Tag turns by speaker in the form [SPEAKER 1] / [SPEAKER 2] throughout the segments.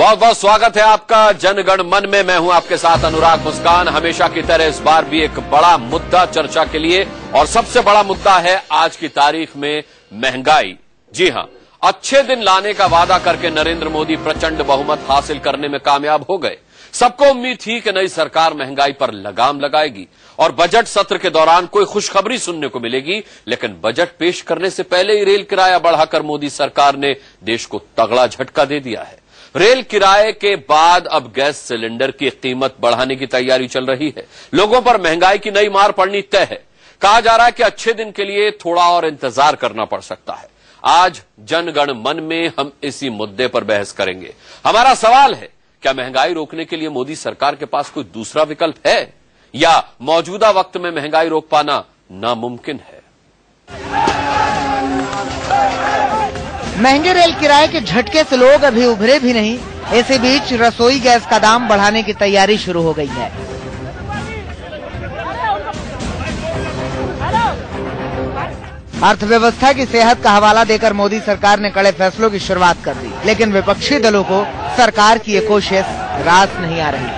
[SPEAKER 1] बहुत बहुत स्वागत है आपका जनगण मन में। मैं हूं आपके साथ अनुराग मुस्कान। हमेशा की तरह इस बार भी एक बड़ा मुद्दा चर्चा के लिए, और सबसे बड़ा मुद्दा है आज की तारीख में महंगाई। जी हां, अच्छे दिन लाने का वादा करके नरेंद्र मोदी प्रचंड बहुमत हासिल करने में कामयाब हो गए। सबको उम्मीद थी कि नई सरकार महंगाई पर लगाम लगाएगी और बजट सत्र के दौरान कोई खुशखबरी सुनने को मिलेगी। लेकिन बजट पेश करने से पहले ही रेल किराया बढ़ाकर मोदी सरकार ने देश को तगड़ा झटका दे दिया है। रेल किराए के बाद अब गैस सिलेंडर की कीमत बढ़ाने की तैयारी चल रही है। लोगों पर महंगाई की नई मार पड़नी तय है। कहा जा रहा है कि अच्छे दिन के लिए थोड़ा और इंतजार करना पड़ सकता है। आज जनगण मन में हम इसी मुद्दे पर बहस करेंगे। हमारा सवाल है, क्या महंगाई रोकने के लिए मोदी सरकार के पास कोई दूसरा विकल्प है, या मौजूदा वक्त में महंगाई रोक पाना नामुमकिन है?
[SPEAKER 2] महंगे रेल किराए के झटके से लोग अभी उभरे भी नहीं। इसी बीच रसोई गैस का दाम बढ़ाने की तैयारी शुरू हो गई है। अर्थव्यवस्था की सेहत का हवाला देकर मोदी सरकार ने कड़े फैसलों की शुरुआत कर दी, लेकिन विपक्षी दलों को सरकार की ये कोशिश रास नहीं आ रही।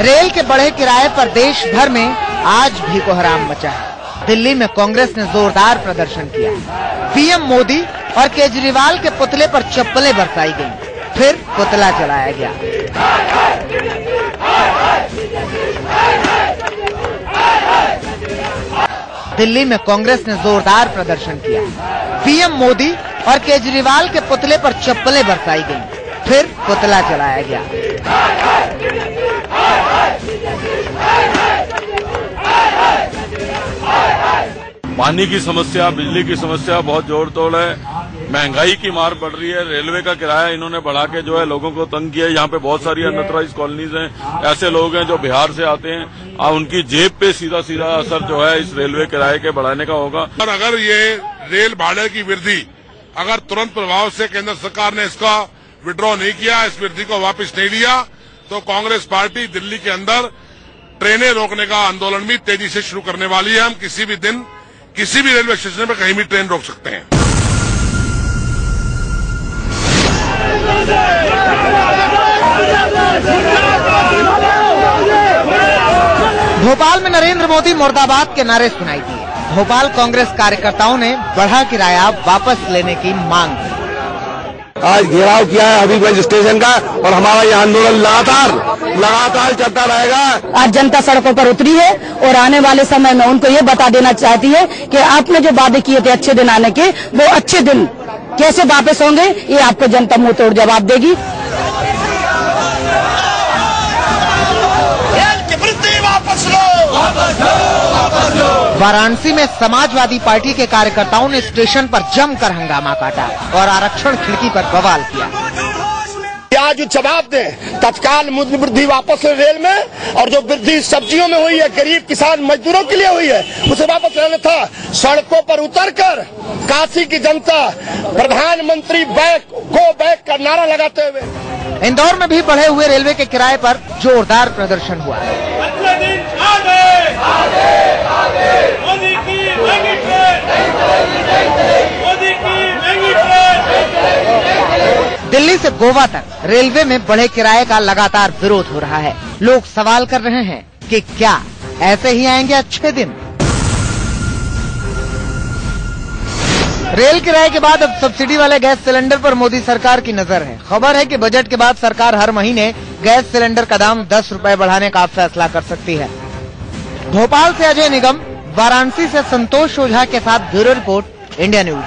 [SPEAKER 2] रेल के बढ़े किराए पर देश भर में आज भी कोहराम मचा है। दिल्ली में कांग्रेस ने जोरदार प्रदर्शन किया। पीएम मोदी और केजरीवाल के पुतले पर चप्पलें बरसाई गईं, फिर पुतला जलाया गया। दिल्ली में कांग्रेस ने जोरदार प्रदर्शन किया। पीएम मोदी और केजरीवाल के पुतले पर चप्पलें बरसाई गईं, फिर पुतला जलाया गया।
[SPEAKER 3] पानी की समस्या, बिजली की समस्या बहुत जोर तोड़ है। महंगाई की मार पड़ रही है। रेलवे का किराया इन्होंने बढ़ा के जो है लोगों को तंग किया है। यहाँ पे बहुत सारी अनऑथराइज्ड कॉलोनीज हैं। ऐसे लोग हैं जो बिहार से आते हैं, उनकी जेब पे सीधा सीधा असर जो है इस रेलवे किराए के बढ़ाने का होगा।
[SPEAKER 4] और अगर ये रेल भाड़े की वृद्धि अगर तुरंत प्रभाव से केंद्र सरकार ने इसका विड्रॉ नहीं किया, इस वृद्धि को वापस नहीं लिया, तो कांग्रेस पार्टी दिल्ली के अंदर ट्रेनें रोकने का आंदोलन भी तेजी से शुरू करने वाली है। हम किसी भी दिन किसी भी रेलवे स्टेशन पर कहीं भी ट्रेन रोक सकते हैं।
[SPEAKER 2] भोपाल में नरेंद्र मोदी मुर्दाबाद के नारे सुनाई दिए। भोपाल कांग्रेस कार्यकर्ताओं ने बढ़ा किराया वापस लेने की मांग की।
[SPEAKER 5] आज घेराव किया है हबीबगंज स्टेशन का, और हमारा ये आंदोलन लगातार चलता रहेगा।
[SPEAKER 6] आज जनता सड़कों पर उतरी है और आने वाले समय में उनको ये बता देना चाहती है कि आपने जो वादे किए थे अच्छे दिन आने के, वो अच्छे दिन कैसे वापस होंगे, ये आपको जनता मुंह तोड़ जवाब देगी।
[SPEAKER 2] वाराणसी में समाजवादी पार्टी के कार्यकर्ताओं ने स्टेशन पर जमकर हंगामा काटा और आरक्षण खिड़की पर बवाल किया।
[SPEAKER 5] आज जवाब दें, तत्काल मूल्य वृद्धि वापस रेल में, और जो वृद्धि सब्जियों में हुई है, गरीब किसान मजदूरों के लिए हुई है, उसे वापस लेना था। सड़कों पर उतरकर काशी की जनता प्रधानमंत्री गो बैक का नारा लगाते हुए।
[SPEAKER 2] इंदौर में भी बढ़े हुए रेलवे के किराए पर जोरदार प्रदर्शन हुआ। दिल्ली से गोवा तक रेलवे में बढ़े किराए का लगातार विरोध हो रहा है। लोग सवाल कर रहे हैं कि क्या ऐसे ही आएंगे अच्छे दिन? रेल किराए के बाद अब सब्सिडी वाले गैस सिलेंडर पर मोदी सरकार की नजर है। खबर है कि बजट के बाद सरकार हर महीने गैस सिलेंडर का दाम 10 रुपए बढ़ाने का फैसला कर सकती है। भोपाल से अजय निगम, वाराणसी से संतोष ओझा के साथ ब्यूरो रिपोर्ट, इंडिया न्यूज।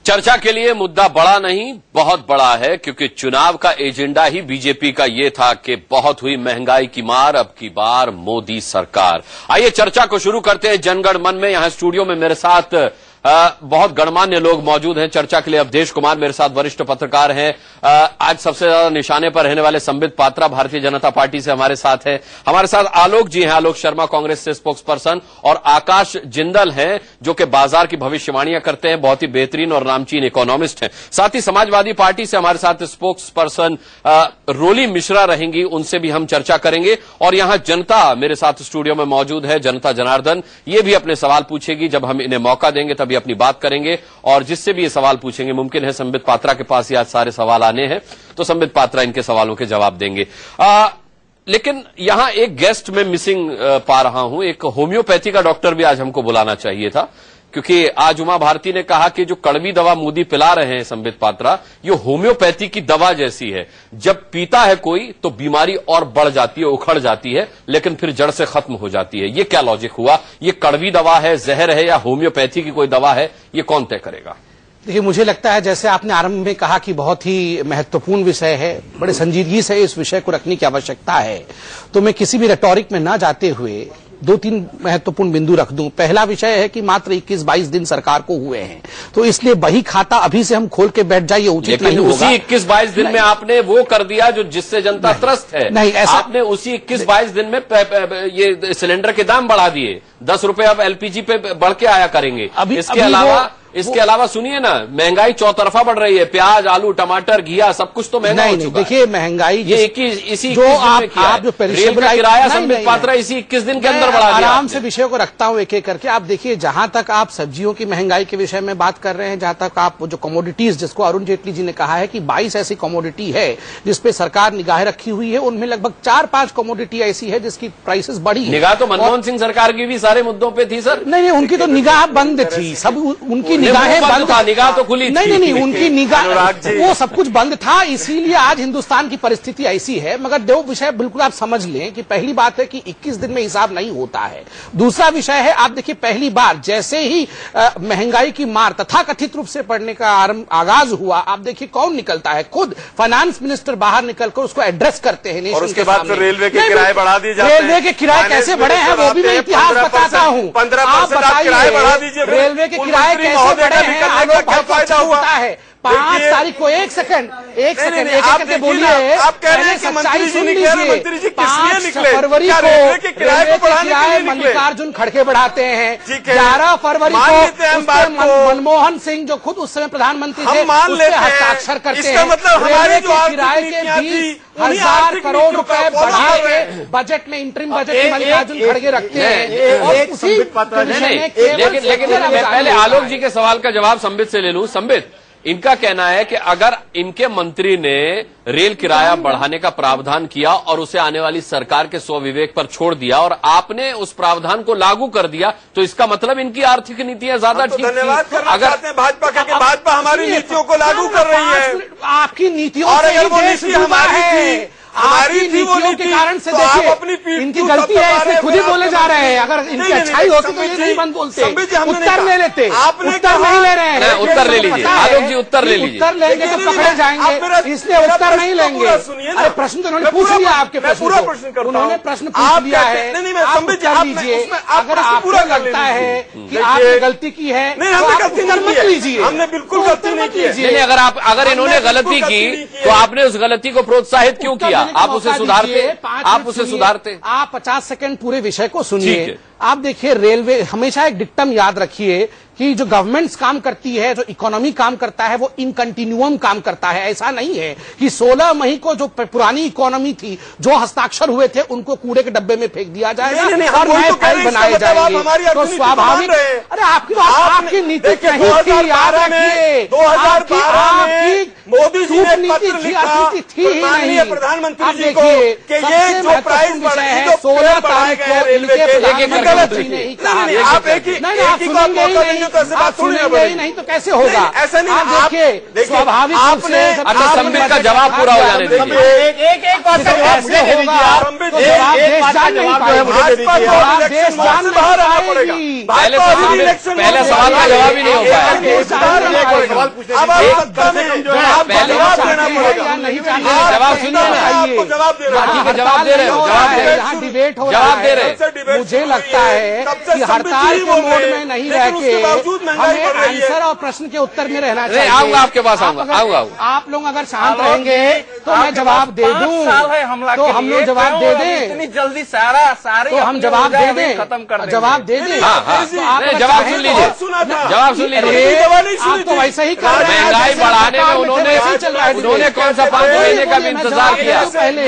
[SPEAKER 1] चर्चा के लिए मुद्दा बड़ा नहीं, बहुत बड़ा है, क्योंकि चुनाव का एजेंडा ही बीजेपी का ये था कि बहुत हुई महंगाई की मार, अब की बार मोदी सरकार। आइए चर्चा को शुरू करते हैं जनगण मन में। यहां स्टूडियो में मेरे साथ बहुत गणमान्य लोग मौजूद हैं चर्चा के लिए। अवधेश कुमार मेरे साथ वरिष्ठ पत्रकार हैं। आज सबसे ज्यादा निशाने पर रहने वाले संबित पात्रा भारतीय जनता पार्टी से हमारे साथ हैं। हमारे साथ आलोक जी हैं, आलोक शर्मा कांग्रेस से स्पोक्स पर्सन, और आकाश जिंदल हैं जो कि बाजार की भविष्यवाणियां करते हैं, बहुत ही बेहतरीन और नामचीन इकोनॉमिस्ट हैं। साथ ही समाजवादी पार्टी से हमारे साथ स्पोक्स पर्सन रोली मिश्रा रहेंगी, उनसे भी हम चर्चा करेंगे। और यहां जनता मेरे साथ स्टूडियो में मौजूद है, जनता जनार्दन, ये भी अपने सवाल पूछेगी। जब हम इन्हें मौका देंगे तभी अपनी बात करेंगे, और जिससे भी ये सवाल पूछेंगे, मुमकिन है संबित पात्रा के पास ही आज सारे सवाल आने हैं तो संबित पात्रा इनके सवालों के जवाब देंगे। लेकिन यहां एक गेस्ट में मिसिंग पा रहा हूं। एक होम्योपैथी का डॉक्टर भी आज हमको बुलाना चाहिए था, क्योंकि आज उमा भारती ने कहा कि जो कड़वी दवा मोदी पिला रहे हैं संबित पात्रा, ये होम्योपैथी की दवा जैसी है। जब पीता है कोई तो बीमारी और बढ़ जाती है, उखड़ जाती है, लेकिन फिर जड़ से खत्म हो जाती है। ये क्या लॉजिक हुआ? ये कड़वी दवा है, जहर है, या होम्योपैथी की कोई दवा है? ये कौन तय करेगा?
[SPEAKER 7] देखिए, मुझे लगता है जैसे आपने आरंभ में कहा कि बहुत ही महत्वपूर्ण विषय है, बड़े संजीदगी से इस विषय को रखने की आवश्यकता है, तो मैं किसी भी रेटोरिक में न जाते हुए 2-3 महत्वपूर्ण बिंदु रख दूं। पहला विषय है कि मात्र 21-22 दिन सरकार को हुए हैं, तो इसलिए बही खाता अभी से हम खोल के बैठ जाइए उचित नहीं होगा।
[SPEAKER 1] उसी 21-22 दिन में आपने वो कर दिया जो जिससे जनता त्रस्त है।
[SPEAKER 7] नहीं, ऐसा
[SPEAKER 1] आपने उसी 21-22 दिन में ये सिलेंडर के दाम बढ़ा दिए। 10 रुपए अब एलपीजी पे बढ़ के आया करेंगे। इसके अलावा सुनिए ना, महंगाई चौतरफा बढ़ रही है। प्याज, आलू, टमाटर, घिया, सब कुछ तो महंगा हो चुका है।
[SPEAKER 7] देखिए, महंगाई
[SPEAKER 1] ये इसी जो आप जो रेल का किराया संबित पात्रा इसी 21 दिन के अंदर बढ़ा दिया।
[SPEAKER 7] आराम से विषय को रखता हूं एक एक करके। आप देखिए, जहां तक आप सब्जियों की महंगाई के विषय में बात कर रहे हैं, जहां तक आप जो कमोडिटीज, जिसको अरुण जेटली जी ने कहा है कि 22 ऐसी कमोडिटी है जिसपे सरकार निगाहें रखी हुई है, उनमें लगभग 4-5 कमोडिटी ऐसी है जिसकी प्राइसेस बढ़ी है।
[SPEAKER 1] निगाह तो मनमोहन सिंह सरकार की भी सारे मुद्दों पे थी सर।
[SPEAKER 7] नहीं, उनकी तो निगाह बंद थी, सब उनकी निगाहें बंद
[SPEAKER 1] था, निगाह तो खुली थी।
[SPEAKER 7] नहीं, उनकी निगाह, वो सब कुछ बंद था, इसीलिए आज हिंदुस्तान की परिस्थिति ऐसी है। मगर दो विषय बिल्कुल आप समझ लें कि पहली बात है कि 21 दिन में हिसाब नहीं होता है। दूसरा विषय है, आप देखिए, पहली बार जैसे ही महंगाई की मार तथाकथित रूप से पड़ने का आगाज हुआ, आप देखिए कौन निकलता है, खुद फाइनेंस मिनिस्टर बाहर निकलकर उसको एड्रेस करते हैं।
[SPEAKER 8] और उसके बाद रेलवे के किराए बढ़ा दिए जाते हैं।
[SPEAKER 7] रेलवे के किराए कैसे बढ़े हैं वो भी मैं इतिहास बताता हूँ।
[SPEAKER 8] 15% किराए बढ़ा दीजिए।
[SPEAKER 7] रेलवे के किराए कैसे बढ़े हैं,
[SPEAKER 8] क्या फायदा हुआ
[SPEAKER 7] है? 5 तारीख को एक सेकंड बोलिए।
[SPEAKER 8] आप कह रहे हैं कि मंत्री जी नहीं कह रहे, मंत्री जी किस लिए निकले?
[SPEAKER 7] फरवरी को
[SPEAKER 8] रेलवे के किराए को बढ़ाने के लिए निकले?
[SPEAKER 7] मल्लिकार्जुन खड़गे बढ़ाते हैं। 11 फरवरी को मनमोहन सिंह, जो खुद उस समय प्रधानमंत्री थे, हस्ताक्षर करते हैं।
[SPEAKER 8] मतलब
[SPEAKER 7] रेलवे के किराए के 20,000 करोड़ रुपए बढ़ा के बजट में, इंटरिम बजट में मल्लिकार्जुन खड़गे रखते हैं।
[SPEAKER 1] लेकिन मैं पहले आलोक जी के सवाल का जवाब संबित से ले लूं। संबित, इनका कहना है कि अगर इनके मंत्री ने रेल किराया बढ़ाने का प्रावधान किया और उसे आने वाली सरकार के स्वविवेक पर छोड़ दिया और आपने उस प्रावधान को लागू कर दिया, तो इसका मतलब इनकी आर्थिक नीतियां ज्यादा ठीक थी।
[SPEAKER 8] धन्यवाद करना चाहते हैं भाजपा का, भाजपा हमारी नीतियों को लागू कर रही है।
[SPEAKER 7] आपकी नीतियों
[SPEAKER 8] और अगर वो नीति हमारी थी,
[SPEAKER 7] हमारी नीतियों के कारण से देखिए, इनकी गलती है, इसे खुद ही बोले जा रहे हैं। अगर इनकी अच्छाई होती तो ये नहीं बंद बोलते, उत्तर ले लेते। उत्तर नहीं ले रहे हैं।
[SPEAKER 1] उत्तर ले लीजिए आलोक जी, उत्तर ले लीजिए।
[SPEAKER 7] उत्तर लेंगे तो पकड़े जाएंगे, इसलिए उत्तर नहीं लेंगे। अरे प्रश्न तो उन्होंने पूछ लिया, आपके प्रश्न उन्होंने प्रश्न पूछ लिया है। आप उत्तर लीजिए। अगर आपको लगता है कि आपने गलती की है, मत लीजिए।
[SPEAKER 8] हमने बिल्कुल गलती नहीं की।
[SPEAKER 1] अगर इन्होंने गलती की तो आपने उस गलती को प्रोत्साहित क्यों किया? आप उसे सुधारते।
[SPEAKER 7] आप 50 सेकंड पूरे विषय को सुनिए। आप देखिए, रेलवे, हमेशा एक डिक्टम याद रखिए कि जो गवर्नमेंट्स काम करती है, जो इकोनॉमी काम करता है, वो इन कंटिन्यूअम काम करता है। ऐसा नहीं है कि 16 मई को जो पुरानी इकोनॉमी थी, जो हस्ताक्षर हुए थे, उनको कूड़े के डब्बे में फेंक दिया जाएगा और नए फाइल बनाए जाएंगे। तो स्वाभाविक, अरे आपकी नीति कहीं थी, याद रखिए।
[SPEAKER 8] 2012 में मोदी जी ने पत्र लिखा माननीय प्रधानमंत्री जी को कि ये जो प्राइस बढ़े हैं, जो 16 तारीख को रेलवे के
[SPEAKER 7] प्रधानमंत्री ने ही कहा।
[SPEAKER 8] आप एक ही
[SPEAKER 7] नहीं तो कैसे होगा?
[SPEAKER 8] ऐसा नहीं।
[SPEAKER 7] आप देखिए, स्वाभाविक
[SPEAKER 1] आपने संबित का जवाब पूरा हो जाने दीजिए।
[SPEAKER 7] एक बात कैसे होगा?
[SPEAKER 1] पहले सवाल का जवाब ही नहीं हो पाया।
[SPEAKER 8] लेना पड़ेगा।
[SPEAKER 7] नहीं
[SPEAKER 1] जवाब सुनिए,
[SPEAKER 8] आपको जवाब दे रहे हैं,
[SPEAKER 1] जवाब दे रहे हो,
[SPEAKER 7] यहाँ डिबेट हो रहा है। मुझे लगता है कि हड़ताल के मोड में नहीं रह के हमें आंसर और प्रश्न के उत्तर में रहना चाहिए।
[SPEAKER 1] आऊंगा आपके पास, आऊंगा।
[SPEAKER 7] आप लोग अगर शांत रहेंगे तो मैं जवाब दे दूं, तो हम लोग जवाब दे दें,
[SPEAKER 8] इतनी जल्दी सारी
[SPEAKER 7] तो हम जवाब दे दें,
[SPEAKER 8] खत्म कर
[SPEAKER 7] जवाब दे दें।
[SPEAKER 1] जवाब सुन लीजिए, जवाब सुन लीजिए।
[SPEAKER 7] आप तो वैसे ही कर रहे हैं,
[SPEAKER 1] महंगाई बढ़ाने में उन्होंने कौन सा 5 महीने का भी इंतजार किया?
[SPEAKER 7] पहले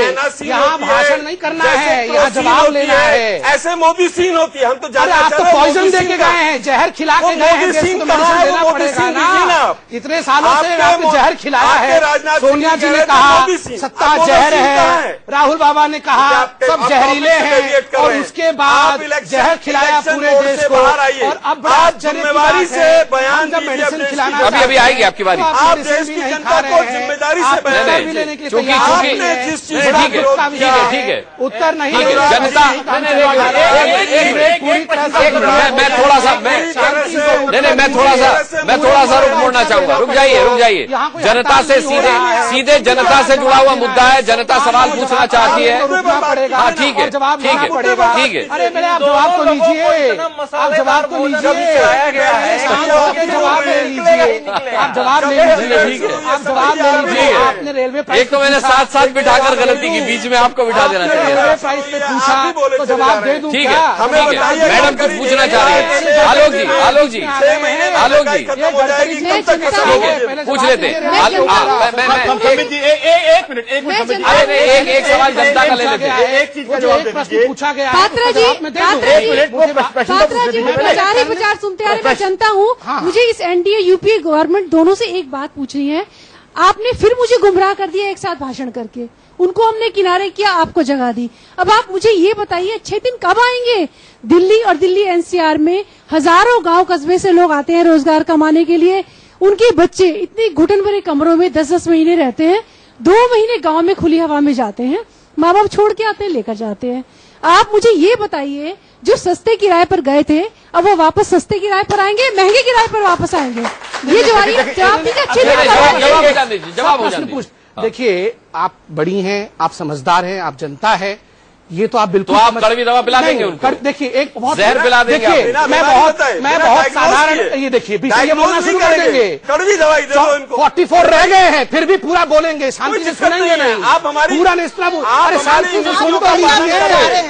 [SPEAKER 7] यहाँ भाषण नहीं करना है, यहाँ जवाब लेना है।
[SPEAKER 8] ऐसे मोदी सीन होती है, हम तो
[SPEAKER 7] अरे आप तो पॉइजन दे के गए हैं, जहर खिला के गए हैं, देना पड़ेगा ना। इतने सालों से आपने जहर खिलाया है। सोनिया जी ने कहा सत्ता जहर है, राहुल बाबा ने कहा सब जहरीले हैं, और उसके बाद जहर खिलाया पूरे देश को। और अब
[SPEAKER 8] आप जिम्मेदारी से बयान
[SPEAKER 7] जब मेडिसिन खिलाना,
[SPEAKER 1] अभी आएगी आपकी बारी।
[SPEAKER 8] आप देश की जनता को जिम्मेदारी से बयान
[SPEAKER 7] भी लेने के लिए
[SPEAKER 1] चूंकि ठीक है,
[SPEAKER 7] उत्तर नहीं
[SPEAKER 1] जनता, मैं थोड़ा सा रुक मोड़ना चाहूंगा। रुक जाइए। जनता से सीधे जनता से जुड़ा हुआ मुद्दा है, जनता सवाल पूछना चाहती है। हाँ ठीक है।
[SPEAKER 7] अरे मेरे आप जवाब तो लीजिए, आप जवाब तो लीजिए, जवाब ले लीजिए, आप जवाब ले लीजिए, आप जवाब ले लीजिए। आपने रेलवे
[SPEAKER 1] एक तो मैंने साथ बिठाकर गलती की, बीच में आपको बिठा देना चाहिए।
[SPEAKER 7] रेलवे प्राइस पे पूछा तो जवाब दे दूं
[SPEAKER 1] ठीक
[SPEAKER 7] क्या?
[SPEAKER 1] है, मैडम कुछ पूछना चाह रही है। आलोक जी पूछ लेते हैं। एक सवाल जनता का ले लेते हैं।
[SPEAKER 7] एक चीज का जवाब प्रश्न पूछा गया है,
[SPEAKER 9] पात्रा जी प्रचार सुनते आ रहे, मैं जनता हूँ। मुझे इस एनडीए यूपीए गवर्नमेंट दोनों से एक बात पूछनी है। आपने फिर मुझे गुमराह कर दिया एक साथ भाषण करके, उनको हमने किनारे किया, आपको जगह दी। अब आप मुझे ये बताइए 6 दिन कब आएंगे? दिल्ली और दिल्ली एनसीआर में हजारों गांव कस्बे से लोग आते हैं रोजगार कमाने के लिए। उनके बच्चे इतनी घुटन भरे कमरों में 10-10 महीने रहते हैं, 2 महीने गांव में खुली हवा में जाते हैं, माँ बाप छोड़ के आते हैं, लेकर जाते हैं। आप मुझे ये बताइए, जो सस्ते किराए पर गए थे अब वो वापस सस्ते किराए पर आएंगे, महंगे किराए पर वापस आएंगे? ये
[SPEAKER 7] जवाब देखिए, आप बड़ी हैं, आप समझदार हैं, आप जनता है, ये तो आप बिल्कुल।
[SPEAKER 1] तो आप कड़वी दवा पिला देंगे उनको?
[SPEAKER 7] देखिए, एक बहुत
[SPEAKER 1] जहर पिला देंगे?
[SPEAKER 7] देखिए, मैं बहुत साधारण, ये देखिए बोलना शुरू कर देंगे।
[SPEAKER 8] कड़वी दवाई दे दो इनको।
[SPEAKER 7] 44 रह गए हैं, फिर भी पूरा बोलेंगे, शांति से सुनेंगे नहीं।
[SPEAKER 8] आप हमारी
[SPEAKER 7] पूरा नहीं सुना। अरे शांति से सुन तो लीजिए,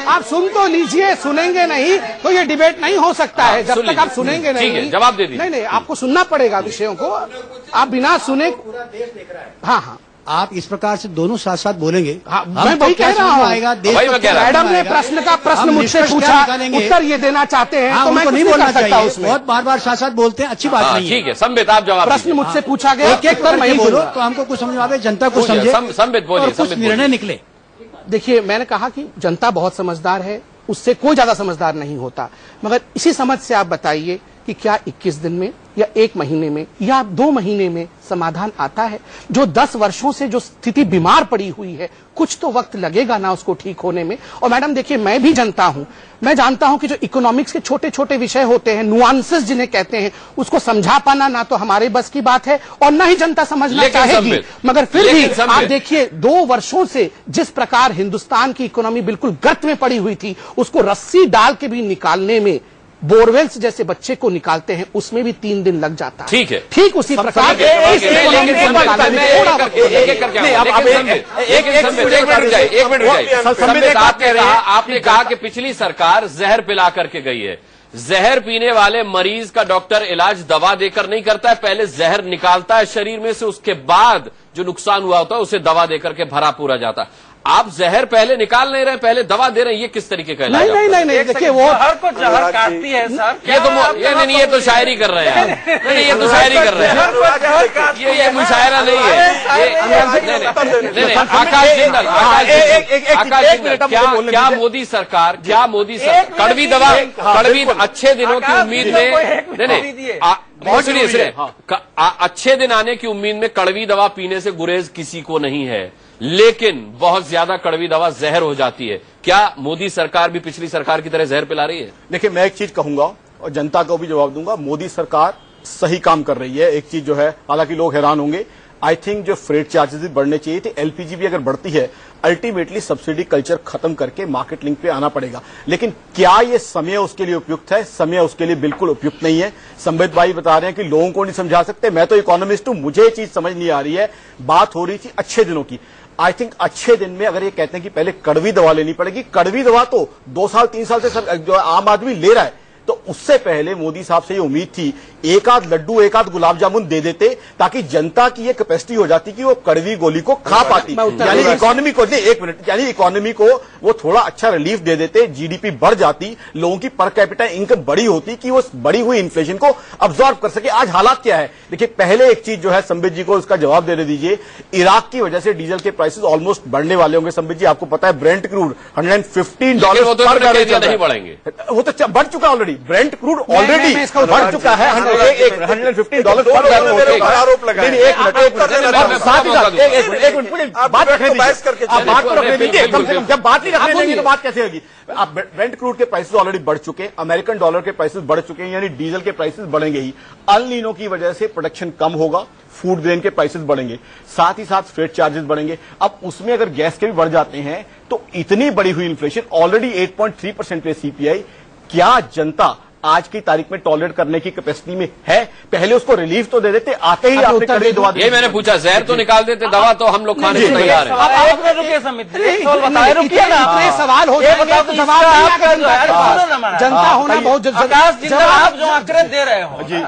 [SPEAKER 7] आप सुन तो लीजिए। सुनेंगे नहीं तो ये डिबेट नहीं हो सकता है जब तक आप सुनेंगे नहीं।
[SPEAKER 1] जवाब दे दीजिए।
[SPEAKER 7] नहीं, आपको सुनना पड़ेगा विषयों को, आप बिना सुने। हाँ,
[SPEAKER 10] आप इस प्रकार से दोनों साथ साथ बोलेंगे।
[SPEAKER 7] हाँ, मैं वही कह रहा हूँ। मैडम ने प्रश्न मुझसे पूछा, उत्तर ये देना चाहते हैं।
[SPEAKER 10] हाँ,
[SPEAKER 7] तो मैं
[SPEAKER 10] नहीं बोलना चाहिए,
[SPEAKER 7] उसमें
[SPEAKER 10] बहुत बार साथ साथ बोलते हैं, अच्छी बात नहीं है।
[SPEAKER 1] ठीक है, संबित आप जवाब।
[SPEAKER 7] प्रश्न मुझसे पूछा गया,
[SPEAKER 10] एक करके बोलो तो हमको कुछ समझ आवे, जनता को समझे,
[SPEAKER 1] संबित बोलिए,
[SPEAKER 10] कुछ निर्णय निकले।
[SPEAKER 7] देखिए, मैंने कहा कि जनता बहुत समझदार है, उससे कोई ज्यादा समझदार नहीं होता। मगर इसी समझ से आप बताइए कि क्या 21 दिन में या 1 महीने में या 2 महीने में समाधान आता है? जो 10 वर्षों से जो स्थिति बीमार पड़ी हुई है, कुछ तो वक्त लगेगा ना उसको ठीक होने में। और मैडम देखिए, मैं भी जनता हूं, मैं जानता हूं कि जो इकोनॉमिक्स के छोटे छोटे विषय होते हैं, नुआंसेस जिन्हें कहते हैं, उसको समझा पाना ना तो हमारे बस की बात है और ना ही जनता समझना चाहेगी। मगर फिर भी आप देखिए, 2 वर्षों से जिस प्रकार हिंदुस्तान की इकोनॉमी बिल्कुल गर्त में पड़ी हुई थी, उसको रस्सी डाल के भी निकालने में, बोरवेल्स जैसे बच्चे को निकालते हैं उसमें भी 3 दिन लग जाता है।
[SPEAKER 1] ठीक है,
[SPEAKER 7] ठीक उसी प्रकार
[SPEAKER 1] आपने कहा कि पिछली सरकार जहर पिला करके गई है। जहर पीने वाले मरीज का डॉक्टर इलाज दवा देकर नहीं करता है, पहले जहर निकालता है शरीर में से, उसके बाद जो नुकसान हुआ होता है उसे दवा देकर के भरा पूरा जाता है। आप जहर पहले निकाल नहीं रहे, पहले दवा दे रहे हैं, ये किस तरीके का इलाज?
[SPEAKER 7] नहीं, देखिए वो
[SPEAKER 8] जहर को जहर काटती है सर।
[SPEAKER 1] ये तो शायरी कर रहे हैं। नहीं, ये तो शायरी कर रहे हैं, ये मुशायरा नहीं है। आकाश जिंदल, क्या मोदी सरकार कड़वी दवा, कड़वी अच्छे दिनों की उम्मीद में, नहीं सुनिए, अच्छे दिन आने की उम्मीद में कड़वी दवा पीने से गुरेज किसी को नहीं है, लेकिन बहुत ज्यादा कड़वी दवा जहर हो जाती है। क्या मोदी सरकार भी पिछली सरकार की तरह जहर पिला रही है?
[SPEAKER 11] देखिए, मैं एक चीज कहूंगा और जनता को भी जवाब दूंगा, मोदी सरकार सही काम कर रही है। एक चीज जो है, हालांकि लोग हैरान होंगे, आई थिंक जो फ्रेट चार्जेस भी बढ़ने चाहिए थे, एलपीजी भी अगर बढ़ती है, अल्टीमेटली सब्सिडी कल्चर खत्म करके मार्केट लिंक पे आना पड़ेगा। लेकिन क्या ये समय उसके लिए उपयुक्त है? समय उसके लिए बिल्कुल उपयुक्त नहीं है। संबित भाई बता रहे हैं कि लोगों को नहीं समझा सकते, मैं तो इकोनॉमिस्ट हूं, मुझे ये चीज समझ नहीं आ रही है। बात हो रही थी अच्छे दिनों की। आई थिंक अच्छे दिन में अगर ये कहते हैं कि पहले कड़वी दवा लेनी पड़ेगी, कड़वी दवा तो 2 साल 3 साल से जो आम आदमी ले रहा है, तो उससे पहले मोदी साहब से ये उम्मीद थी एक आध लड्डू एक आध गुलाब जामुन दे देते ताकि जनता की ये कैपेसिटी हो जाती कि वो कड़वी गोली को खा पाती, यानी इकोनॉमी को नहीं, 1 मिनट, यानी इकोनॉमी को वो थोड़ा अच्छा रिलीफ दे देते, जीडीपी बढ़ जाती, लोगों की पर कैपिटा इनकम बड़ी होती कि वो बढ़ी हुई इन्फ्लेशन को अब्सॉर्ब कर सके। आज हालात क्या है देखिए, पहले एक चीज जो है संबित जी को उसका जवाब देने दीजिए। इराक की वजह से डीजल के प्राइसेस ऑलमोस्ट बढ़ने वाले होंगे। संबित जी आपको पता है ब्रेंट क्रूड $115 पर बैरल नहीं बढ़ेंगे, वो तो बढ़ चुका ऑलरेडी, ब्रेंट क्रूड ऑलरेडी बढ़ चुका है $115 पर बैरल। आरोप लगा बात रखने दीजिए, कम से कम जब बात नहीं रखने देंगे तो बात कैसे होगी? आप ब्रेंट क्रूड के प्राइसेस ऑलरेडी बढ़ चुके हैं, अमेरिकन डॉलर के प्राइसेस बढ़ चुके हैं, यानी डीजल के प्राइसेस बढ़ेंगे ही। अल नीनो की वजह से प्रोडक्शन कम होगा, फूड ग्रेन के प्राइसेस बढ़ेंगे, साथ ही साथ फ्रेट चार्जेस बढ़ेंगे। अब उसमें अगर गैस के भी बढ़ जाते हैं तो इतनी बड़ी हुई इन्फ्लेशन, ऑलरेडी 8.3% पे सीपीआई, क्या जनता आज की तारीख में टॉलरेट करने की कैपेसिटी में है? पहले उसको रिलीफ तो दे देते, आते ही आपने कड़ी दवा दी।
[SPEAKER 1] ये मैंने पूछा, जहर तो निकाल देते, दवा तो हम लोग खाने को तैयार हैं।
[SPEAKER 7] सवाल हो जनता होना बहुत
[SPEAKER 8] आप जो आंकड़े दे रहे हो,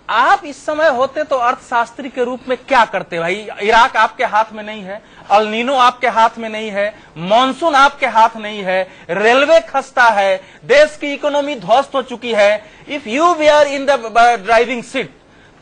[SPEAKER 8] आप इस समय होते तो अर्थशास्त्री के रूप में क्या करते भाई? इराक आपके हाथ में नहीं है, अल नीनो आपके हाथ में नहीं है, मॉनसून आपके हाथ नहीं है, रेलवे खस्ता है, देश की इकोनॉमी ध्वस्त हो चुकी है। If you were in the driving seat,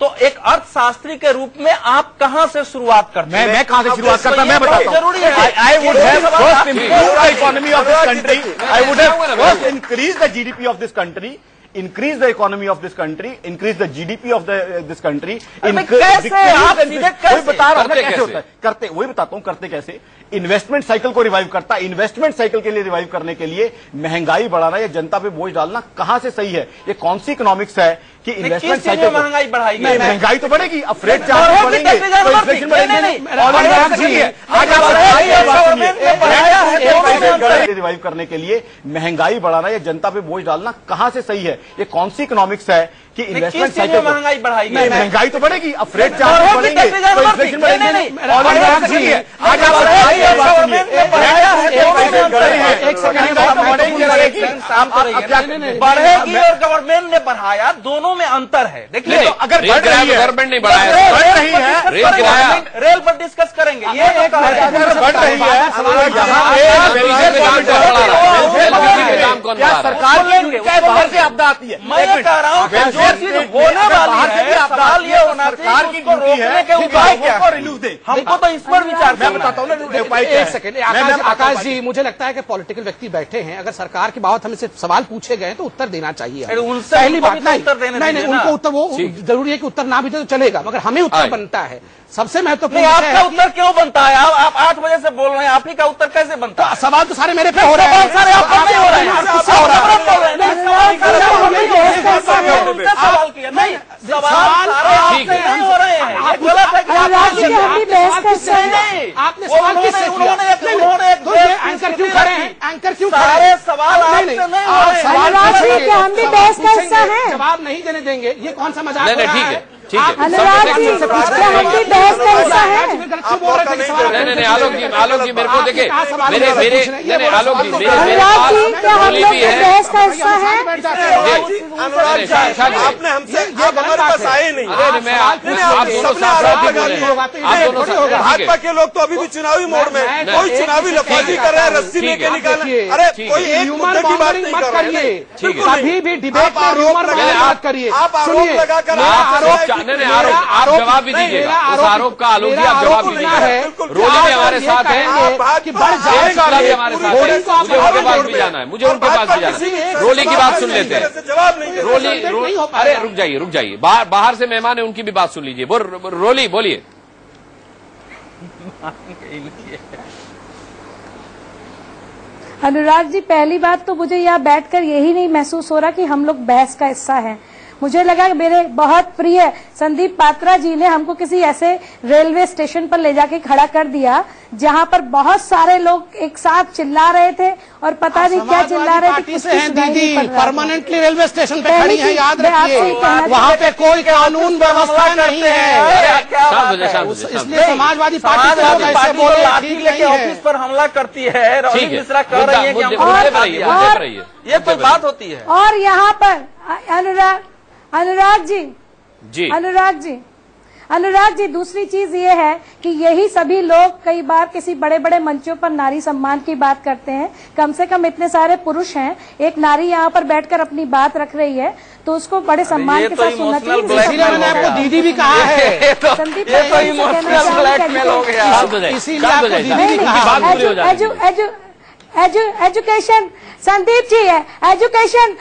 [SPEAKER 8] तो एक अर्थशास्त्री के रूप में आप कहां से शुरुआत करते हैं?
[SPEAKER 11] मैं कहां से शुरुआत करता, मैं बताता हूं। जरूरी है। I would have first improve the economy of this country, I would have first increase the GDP of this country, increase the economy of this country, increase the GDP of this country. वही बता रहा हूं कैसे होता है, करते वही बताता हूं करते कैसे। इन्वेस्टमेंट साइकिल को रिवाइव करता, इन्वेस्टमेंट साइकिल के लिए रिवाइव करने के लिए महंगाई बढ़ाना या जनता पे बोझ डालना कहां से सही है? ये कौन सी इकोनॉमिक्स है कि इन्वेस्टमेंट साइकिल महंगाई बढ़ाएगी? महंगाई तो बढ़ेगी, अब फ्रेट चार्ज बढ़ेंगे तो इन्फ्लेशन बढ़ेगी। रिवाइव करने के लिए महंगाई बढ़ाना या जनता पे बोझ डालना कहां से सही है? ये कौन सी इकोनॉमिक्स है कि इन्वेस्टमेंट साइकिल महंगाई बढ़ाएगी? महंगाई तो बढ़ेगी, अब फ्रेट चार्ज बढ़ेंगे तो इन्फ्लेशन बढ़ेगी।
[SPEAKER 8] बढ़ेगी और गवर्नमेंट ने बढ़ाया, दोनों में अंतर है। देखिए
[SPEAKER 1] अगर गवर्नमेंट नहीं बढ़ाया,
[SPEAKER 8] बढ़ रही है, रेल पर डिस्कस करेंगे। ये
[SPEAKER 11] बढ़ रही है, सरकार बाहर से आपदा आती है।
[SPEAKER 8] मैं कह रहा हूँ जो चीज होने वाली है, सवाल ये होना चाहिए कि उसको रोकने के उपाय क्या है? हमको तो इस पर विचार, मैं बताता हूँ ना उपाय।
[SPEAKER 7] एक सेकंड आकाश जी, मुझे लगता है कि पॉलिटिकल व्यक्ति बैठे हैं, अगर सरकार की बात हमसे सवाल पूछे गए तो उत्तर देना चाहिए।
[SPEAKER 8] उनसे
[SPEAKER 7] पहली बात
[SPEAKER 8] उत्तर देने
[SPEAKER 7] नहीं, उनको उत्तर, वो जरूरी है कि उत्तर ना भी दे तो चलेगा, मगर हमें उत्तर बनता है। सबसे महत्वपूर्ण
[SPEAKER 8] आपका उत्तर क्यों बनता है? आप 8 बजे से बोल रहे हैं, आप ही का उत्तर कैसे बनता है?
[SPEAKER 7] सवाल तो सारे मेरे पे हो रहे हैं,
[SPEAKER 8] सारे आप पर नहीं हो रहे हैं, सवाल किया नहीं, सवाल आपसे नहीं हो रहे हैं, ये गलत है।
[SPEAKER 7] आपने सवाल किससे किया? एंकर क्यों खड़े हैं? एंकर क्यों खड़े हैं?
[SPEAKER 8] सवाल आपसे नहीं हो रहे
[SPEAKER 7] हैं, जवाब नहीं देने देंगे, ये कौन सा मजाक हो रहा है?
[SPEAKER 1] अनुराग जी, हम भी बहस का हिस्सा है। नहीं आलोक जी मेरे को देखे, मेरे आलोक जी,
[SPEAKER 9] अनुराग जी क्या हम लोग बहस का हिस्सा है?
[SPEAKER 8] अनुराग जी आपने हमसे, आप हमारे पास आए नहीं। भाजपा के लोग तो अभी भी चुनावी मोड में, कोई चुनावी लफाजी कर रहे हैं, रस्सी लेके निकालना। अरे कोई एक मुद्दे की बात नहीं कर रहे हैं,
[SPEAKER 7] कभी भी डिबेट में ह्यूमर मत करिए।
[SPEAKER 8] आप आरोप लगाकर
[SPEAKER 1] आरोप जवाब भी दीजिएगा, उस आरोप का आलोक जी आप जवाब भी दीजिएगा। रोली भी हमारे साथ है कि बढ़ जाएगा, हमारे साथ है, मुझे उनके पास भी जाना है, मुझे उनके पास भी जाना है। रोली की बात सुन लेते हैं।
[SPEAKER 8] जवाब नहीं,
[SPEAKER 1] रोली अरे रुक जाइए, बाहर से मेहमान है, उनकी भी बात सुन लीजिए। रोली बोलिए।
[SPEAKER 12] अनुराग जी, पहली बात तो मुझे यहाँ बैठकर यही नहीं महसूस हो रहा कि हम लोग बहस का हिस्सा हैं। मुझे लगा कि मेरे बहुत प्रिय संदीप पात्रा जी ने हमको किसी ऐसे रेलवे स्टेशन पर ले जाके खड़ा कर दिया जहां पर बहुत सारे लोग एक साथ चिल्ला रहे थे और पता नहीं क्या चिल्ला रहे थे।
[SPEAKER 7] दीदी परमानेंटली रेलवे स्टेशन पे खड़ी हैं, याद रखिए वहाँ पे कोई कानून व्यवस्था नहीं है, इसलिए समाजवादी पार्टी ऐसे बोले
[SPEAKER 8] ऑफिस पर हमला करती है। रॉली मिश्रा कह रही है कि ये कोई बात होती है।
[SPEAKER 12] और यहाँ पर अनुराग जी दूसरी चीज ये है कि यही सभी लोग कई बार किसी बड़े बड़े मंचों पर नारी सम्मान की बात करते हैं। कम से कम इतने सारे पुरुष हैं, एक नारी यहाँ पर बैठकर अपनी बात रख रही है तो उसको बड़े सम्मान के साथ सुनना चाहिए।
[SPEAKER 7] मैंने आपको दीदी भी कहा है,
[SPEAKER 12] संदीप एजुकेशन संदीप जी है, education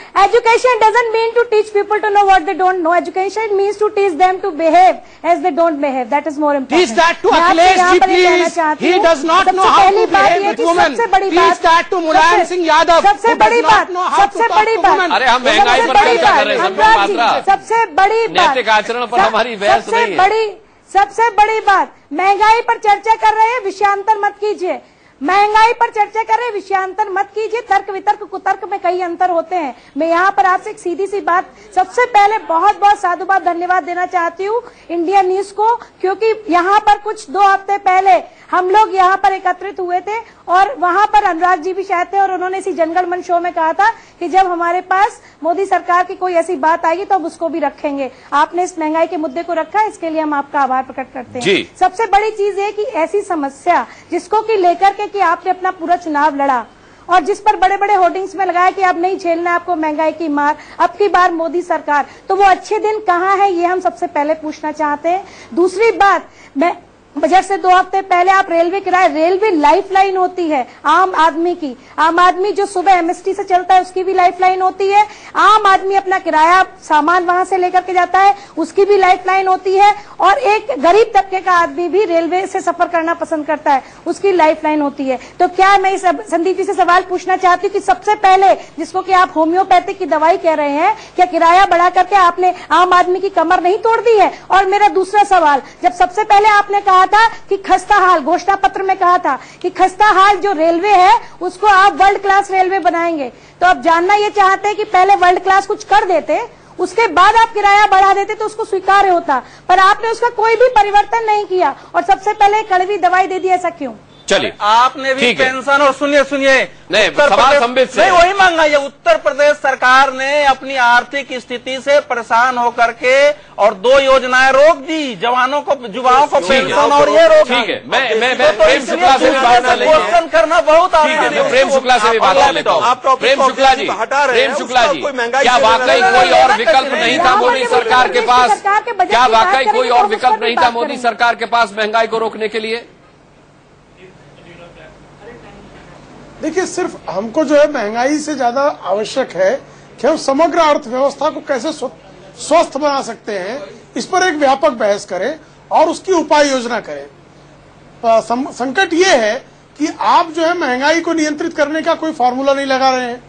[SPEAKER 12] doesn't mean to teach people to know what they don't know. Education means to teach them to behave as they don't behave. That is more important.
[SPEAKER 7] Teach that to Akhilesh ji, please. He does not know how to behave with women. Teach that to Mulayam Singh Yadav.
[SPEAKER 12] सबसे बड़ी बात, सबसे बड़ी बात,
[SPEAKER 1] अरे हम महंगाई पर चर्चा कर रहे हैं,
[SPEAKER 12] सबसे बड़ी बात,
[SPEAKER 1] नैतिक आचरण पर हमारी बहस नहीं है।
[SPEAKER 12] सबसे बड़ी बात, महंगाई पर चर्चा कर रहे हैं, विषयांतर मत कीजिए। महंगाई पर चर्चा कर रहे हैं, विषयांतर मत कीजिए। तर्क वितर्क कुतर्क में कई अंतर होते हैं। मैं यहाँ पर आपसे एक सीधी सी बात, सबसे पहले बहुत बहुत साधुवाद धन्यवाद देना चाहती हूँ इंडिया न्यूज को, क्योंकि यहाँ पर कुछ 2 हफ्ते पहले हम लोग यहाँ पर एकत्रित हुए थे और वहां पर अनुराग जी भी शायद थे और उन्होंने इसी जनगण मन शो में कहा था कि जब हमारे पास मोदी सरकार की कोई ऐसी बात आएगी तो हम उसको भी रखेंगे। आपने इस महंगाई के मुद्दे को रखा, इसके लिए हम आपका आभार प्रकट करते हैं। सबसे बड़ी चीज है कि ऐसी समस्या जिसको कि लेकर के कि आपने अपना पूरा चुनाव लड़ा और जिस पर बड़े बड़े होर्डिंग्स में लगाया कि अब नहीं झेलना आपको महंगाई की मार, अब की बार मोदी सरकार, तो वो अच्छे दिन कहाँ है ये हम सबसे पहले पूछना चाहते हैं। दूसरी बात, मैं बजट से 2 हफ्ते पहले आप रेलवे किराए, रेलवे लाइफलाइन होती है आम आदमी की। आम आदमी जो सुबह एमएसटी से चलता है उसकी भी लाइफलाइन होती है। आम आदमी अपना किराया सामान वहां से लेकर के जाता है, उसकी भी लाइफलाइन होती है। और एक गरीब तबके का आदमी भी रेलवे से सफर करना पसंद करता है, उसकी लाइफलाइन होती है। तो क्या मैं संदीप जी से सवाल पूछना चाहती हूँ कि सबसे पहले जिसको कि आप होम्योपैथिक की दवाई कह रहे हैं, क्या किराया बढ़ा करके आपने आम आदमी की कमर नहीं तोड़ दी है? और मेरा दूसरा सवाल, जब सबसे पहले आपने कहा था कि खस्ता हाल, घोषणा पत्र में कहा था कि खस्ता हाल जो रेलवे है उसको आप वर्ल्ड क्लास रेलवे बनाएंगे, तो आप जानना ये चाहते हैं कि पहले वर्ल्ड क्लास कुछ कर देते, उसके बाद आप किराया बढ़ा देते तो उसको स्वीकार्य होता, पर आपने उसका कोई भी परिवर्तन नहीं किया और सबसे पहले कड़वी दवाई दे दी। ऐसा क्यों?
[SPEAKER 1] चलिए,
[SPEAKER 8] आपने भी पेंशन और सुनिए
[SPEAKER 1] नहीं,
[SPEAKER 8] वही मांगा है। उत्तर प्रदेश सरकार ने अपनी आर्थिक स्थिति से परेशान होकर के और 2 योजनाएं रोक दी, जवानों को, युवाओं को पेंशन और ये रोक।
[SPEAKER 1] ठीक है, मैं प्रेम शुक्ला से भी बात कर लेंगे,
[SPEAKER 8] क्वेश्चन करना बहुत आसान है।
[SPEAKER 1] प्रेम शुक्ला से भी बात कर लेता हूँ। प्रेम शुक्ला जी, क्या वाकई कोई और विकल्प नहीं था मोदी सरकार के पास? क्या वाकई कोई और विकल्प नहीं था मोदी सरकार के पास महंगाई को रोकने के लिए?
[SPEAKER 13] देखिए, सिर्फ हमको जो है महंगाई से ज्यादा आवश्यक है कि हम समग्र अर्थव्यवस्था को कैसे स्वस्थ बना सकते हैं, इस पर एक व्यापक बहस करें और उसकी उपाय योजना करें। संकट ये है कि आप जो है महंगाई को नियंत्रित करने का कोई फार्मूला नहीं लगा रहे हैं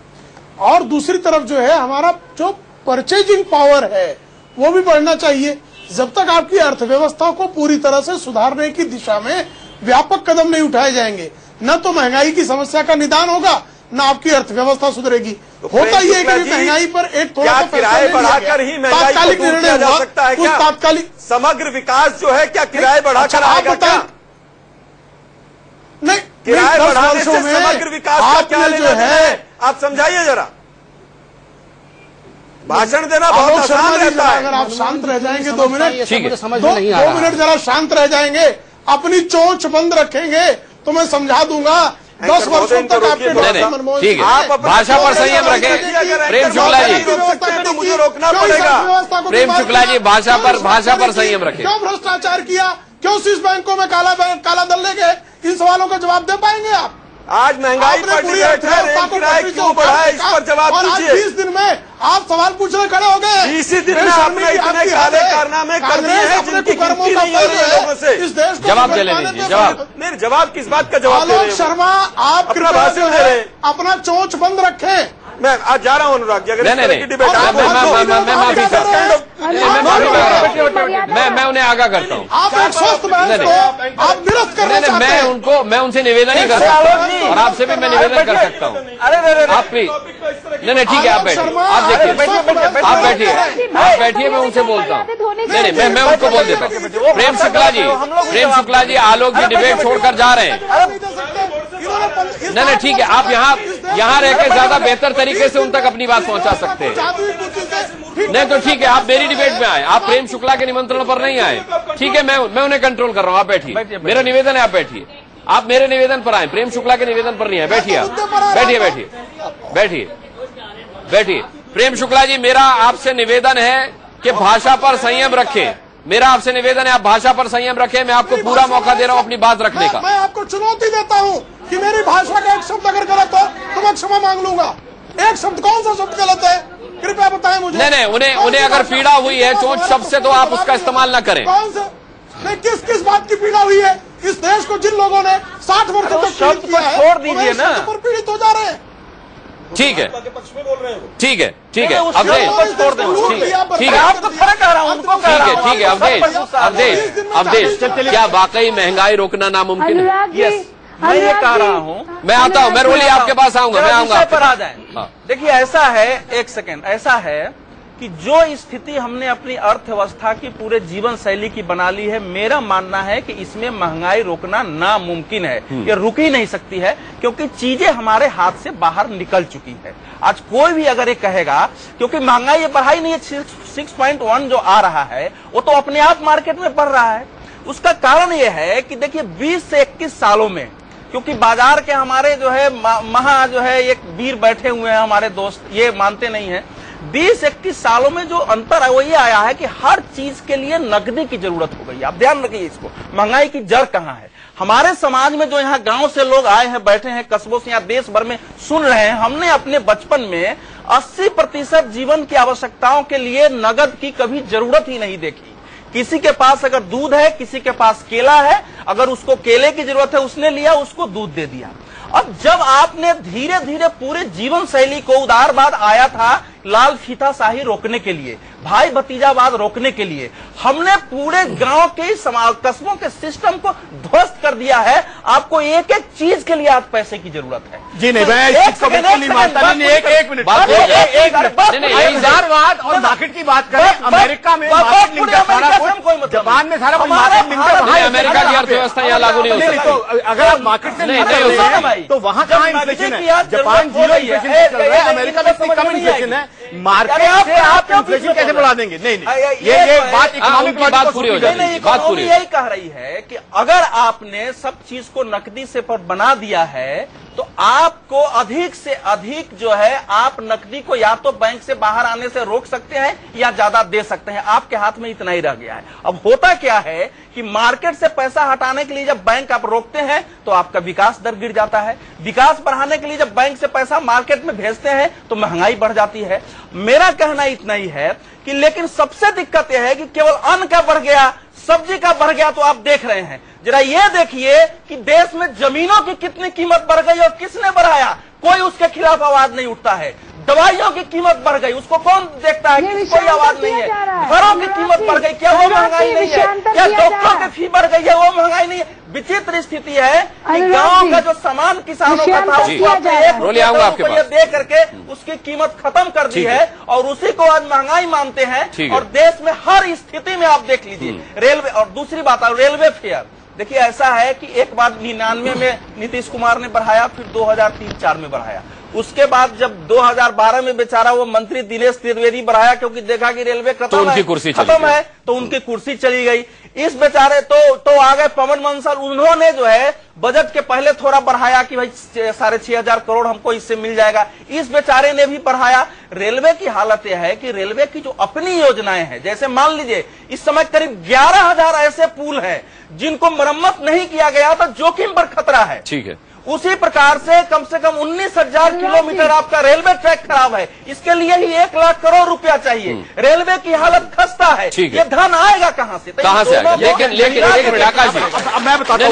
[SPEAKER 13] और दूसरी तरफ जो है हमारा जो परचेजिंग पावर है वो भी बढ़ना चाहिए। जब तक आपकी अर्थव्यवस्था को पूरी तरह से सुधारने की दिशा में व्यापक कदम नहीं उठाए जाएंगे, न तो महंगाई की समस्या का निदान होगा, न आपकी अर्थव्यवस्था सुधरेगी।
[SPEAKER 14] तो
[SPEAKER 13] होता ये है कि महंगाई पर एक थोड़ा सा
[SPEAKER 14] किराए बढ़ाकर ही महंगाई को दूर किया जा सकता है क्या?
[SPEAKER 13] तात्कालिक
[SPEAKER 14] समग्र विकास जो है क्या किराए बढ़ाकर आएगा क्या?
[SPEAKER 13] नहीं,
[SPEAKER 14] किराए बढ़ाने से समग्र विकास का क्या लेना है? आप समझाइए जरा। भाषण देना बहुत आसान रहता है।
[SPEAKER 13] अगर आप शांत रह जाएंगे 2 मिनट,
[SPEAKER 7] समझ में नहीं आ रहा।
[SPEAKER 13] 2 मिनट जरा शांत रह जाएंगे, अपनी चोंच बंद रखेंगे तो मैं समझा दूंगा। 10 वर्षों तक आपके
[SPEAKER 1] ठीक है, भाषा पर संयम रखें। प्रेम शुक्ला जी,
[SPEAKER 14] तो मुझे रोकना पड़ेगा।
[SPEAKER 1] प्रेम शुक्ला जी, भाषा पर संयम रखें।
[SPEAKER 13] क्यों भ्रष्टाचार किया, क्यों स्विस बैंकों में काला धन ले गए, इन सवालों का जवाब दे पाएंगे आप?
[SPEAKER 14] आज महंगाई पर डिबेट है, रेल किराया क्यों बढ़ा है, इस पर जवाब दीजिए।
[SPEAKER 13] 20 दिन में आप सवाल पूछने खड़े हो गए।
[SPEAKER 14] 20 दिन में आपने इतने काले कारनामे कर दिए हैं जिनकी गिनती नहीं हो रही है लोगों से।
[SPEAKER 13] इस देश को
[SPEAKER 1] जवाब दे लेंगे। जवाब
[SPEAKER 14] नहीं, जवाब किस बात का जवाब दे रहे
[SPEAKER 13] आलोक
[SPEAKER 14] हैं?
[SPEAKER 13] शर्मा, आप
[SPEAKER 14] अपना भाषण दे रहे हैं।
[SPEAKER 13] अपना चोंच बंद रखें।
[SPEAKER 14] मैं आज जा रहा हूँ अनुराग जी, अगर इस तरह की डिबेट
[SPEAKER 1] मैं उन्हें आगाह करता हूँ।
[SPEAKER 13] आप एक स्वस्थ बहस को आप निरस्त करना चाहते हैं।
[SPEAKER 1] मैं उनसे निवेदन ही कर सकता हूँ और आपसे भी मैं निवेदन कर सकता हूँ। आप भी नहीं, ठीक है, आप बैठिए, आप देखिए, आप बैठिए, मैं उनसे बोलता हूँ। नहीं, मैं उनको बोल देता हूँ। प्रेम शुक्ला जी आलोक जी डिबेट छोड़कर जा रहे हैं। नहीं, ठीक है, आप यहाँ रह के ज्यादा बेहतर तरीके से उन तक अपनी बात पहुंचा सकते हैं। नहीं तो ठीक है, आप मेरी डिबेट में आए, आप प्रेम शुक्ला के निमंत्रण पर नहीं आए। ठीक है, मैं उन्हें कंट्रोल कर रहा हूँ। आप बैठिए, मेरा निवेदन है, आप बैठिए। आप मेरे निवेदन पर आए, प्रेम शुक्ला के निवेदन पर नहीं आए। बैठिए, आप बैठिए। प्रेम शुक्ला जी, मेरा आपसे निवेदन है कि भाषा पर संयम रखें। मेरा आपसे निवेदन है, आप भाषा पर संयम रखें। मैं आपको पूरा मौका दे रहा हूं अपनी बात रखने का।
[SPEAKER 13] मैं आपको चुनौती देता हूं कि मेरी भाषा का एक शब्द अगर गलत हो तो मैं क्षमा मांग लूंगा। एक शब्द, कौन सा शब्द गलत है, कृपया बताएं मुझे।
[SPEAKER 1] नहीं, उन्हें अगर पीड़ा हुई है चोंच शब्द से, तो आप उसका इस्तेमाल न करें।
[SPEAKER 13] कौन से? नहीं, किस बात की पीड़ा हुई है? इस देश को जिन लोगों ने 60 वर्ष तक पीड़ित किया है,
[SPEAKER 8] छोड़ दीजिए ना,
[SPEAKER 13] पीड़ित हो जा रहे हैं।
[SPEAKER 1] ठीक है, ठीक है, ठीक है,
[SPEAKER 8] छोड़ दें।
[SPEAKER 1] ठीक है,
[SPEAKER 8] आपको खड़ा कह रहा हूँ, उनको कह रहा हूँ।
[SPEAKER 1] ठीक है, अवधेश, क्या वाकई महंगाई रोकना नामुमकिन है?
[SPEAKER 8] यस, मैं ये कह रहा हूँ।
[SPEAKER 1] मैं आता हूँ, मैं रोली आपके पास आऊंगा, मैं आऊंगा
[SPEAKER 8] पर आ जाए। देखिए, ऐसा है, एक सेकेंड, ऐसा है कि जो स्थिति हमने अपनी अर्थव्यवस्था की पूरे जीवन शैली की बना ली है, मेरा मानना है कि इसमें महंगाई रोकना नामुमकिन है। ये रुक ही नहीं सकती है, क्योंकि चीजें हमारे हाथ से बाहर निकल चुकी है। आज कोई भी अगर ये कहेगा, क्योंकि महंगाई ये बढ़ाई नहीं है, 6.1 जो आ रहा है वो तो अपने आप मार्केट में बढ़ रहा है। उसका कारण ये है कि देखिए 20 से 21 सालों में, क्योंकि बाजार के हमारे जो है जो है एक वीर बैठे हुए हैं हमारे दोस्त, ये मानते नहीं है। 20-21 सालों में जो अंतर है वो ये आया है कि हर चीज के लिए नकदी की जरूरत हो गई। आप ध्यान रखिए इसको, महंगाई की जड़ कहाँ है। हमारे समाज में जो यहाँ गांव से लोग आए हैं, बैठे हैं, कस्बों से, यहाँ देश भर में सुन रहे हैं, हमने अपने बचपन में 80% जीवन की आवश्यकताओं के लिए नगद की कभी जरूरत ही नहीं देखी। किसी के पास अगर दूध है, किसी के पास केला है, अगर उसको केले की जरूरत है उसने लिया, उसको दूध दे दिया। अब जब आपने धीरे धीरे पूरे जीवन शैली को, उदारवाद आया था लाल फीताशाही रोकने के लिए, भाई भतीजावाद रोकने के लिए, हमने पूरे गांव के कस्बों के सिस्टम को ध्वस्त कर दिया है। आपको एक एक चीज के लिए आज पैसे की जरूरत है।
[SPEAKER 11] जी नहीं, मैं इसको बिल्कुल नहीं मानता। एक मिनट, उदारवाद और मार्केट की बात करें, अमेरिका में मार्केट लिंक है सारा कुछ, जापान में सारा कुछ मार्केट लिंक है,
[SPEAKER 1] अमेरिका की अर्थव्यवस्था यहाँ लागू नहीं हो सकती।
[SPEAKER 11] तो अगर आप मार्केट से नहीं तो वहां कहाँ इन्फ्लेशन है? जापान 0 इन्फ्लेशन चल रहा है, अमेरिका में इतनी कम इन्फ्लेशन है। मार्केट से आप इन्फ्लेशन कैसे बढ़ा देंगे? नहीं, ये बात इकोनॉमिक
[SPEAKER 1] बात पूरी हो जाएगी। बात पूरी
[SPEAKER 8] यही कह रही है कि अगर आपने सब चीज को नकदी से पर बना दिया है, तो आपको अधिक से अधिक जो है, आप नकदी को या तो बैंक से बाहर आने से रोक सकते हैं या ज्यादा दे सकते हैं। आपके हाथ में इतना ही रह गया है। अब होता क्या है कि मार्केट से पैसा हटाने के लिए जब बैंक आप रोकते हैं तो आपका विकास दर गिर जाता है। विकास बढ़ाने के लिए जब बैंक से पैसा मार्केट में भेजते हैं तो महंगाई बढ़ जाती है। मेरा कहना इतना ही है कि लेकिन सबसे दिक्कत यह है कि केवल अन्न का बढ़ गया, सब्जी का बढ़ गया, तो आप देख रहे हैं। जरा ये देखिए कि देश में जमीनों की कितनी कीमत बढ़ गई और किसने बढ़ाया, कोई उसके खिलाफ आवाज नहीं उठता है। दवाइयों की कीमत बढ़ गई, उसको कौन देखता है, कोई आवाज नहीं है। घरों की कीमत बढ़ गई, क्या वो महंगाई नहीं है? क्या डॉक्टरों की फी बढ़ गई है, वो महंगाई नहीं है? विचित्र स्थिति है कि गांव का जो सामान किसानों का था उसको आपने दे करके उसकी कीमत खत्म कर दी है और उसी को आज महंगाई मानते हैं। और देश में हर स्थिति में आप देख लीजिए रेलवे, और दूसरी बात रेलवे फेयर, देखिए ऐसा है कि एक बार 99 में नीतीश कुमार ने बढ़ाया, फिर 2003-04 में बढ़ाया, उसके बाद जब 2012 में बेचारा वो मंत्री दिनेश त्रिवेदी बढ़ाया, क्योंकि देखा कि रेलवे खत्म है तो उनकी कुर्सी चली गई। इस बेचारे तो आ गए पवन बंसल, उन्होंने जो है बजट के पहले थोड़ा बढ़ाया कि भाई 6,500 करोड़ हमको इससे मिल जाएगा, इस बेचारे ने भी बढ़ाया। रेलवे की हालत यह है कि रेलवे की जो अपनी योजनाएं हैं, जैसे मान लीजिए इस समय करीब 11,000 ऐसे पुल हैं जिनको मरम्मत नहीं किया गया तो जोखिम पर खतरा है।
[SPEAKER 1] ठीक है,
[SPEAKER 8] उसी प्रकार से कम 19,000 किलोमीटर आपका रेलवे ट्रैक खराब है, इसके लिए ही 1 लाख करोड़ रुपया चाहिए। रेलवे की हालत खस्ता है, ये धन आएगा कहाँ से?
[SPEAKER 1] कहाँ से आएगा? लेकिन एक मिनट आकाश जी,
[SPEAKER 11] मैं बताता हूँ,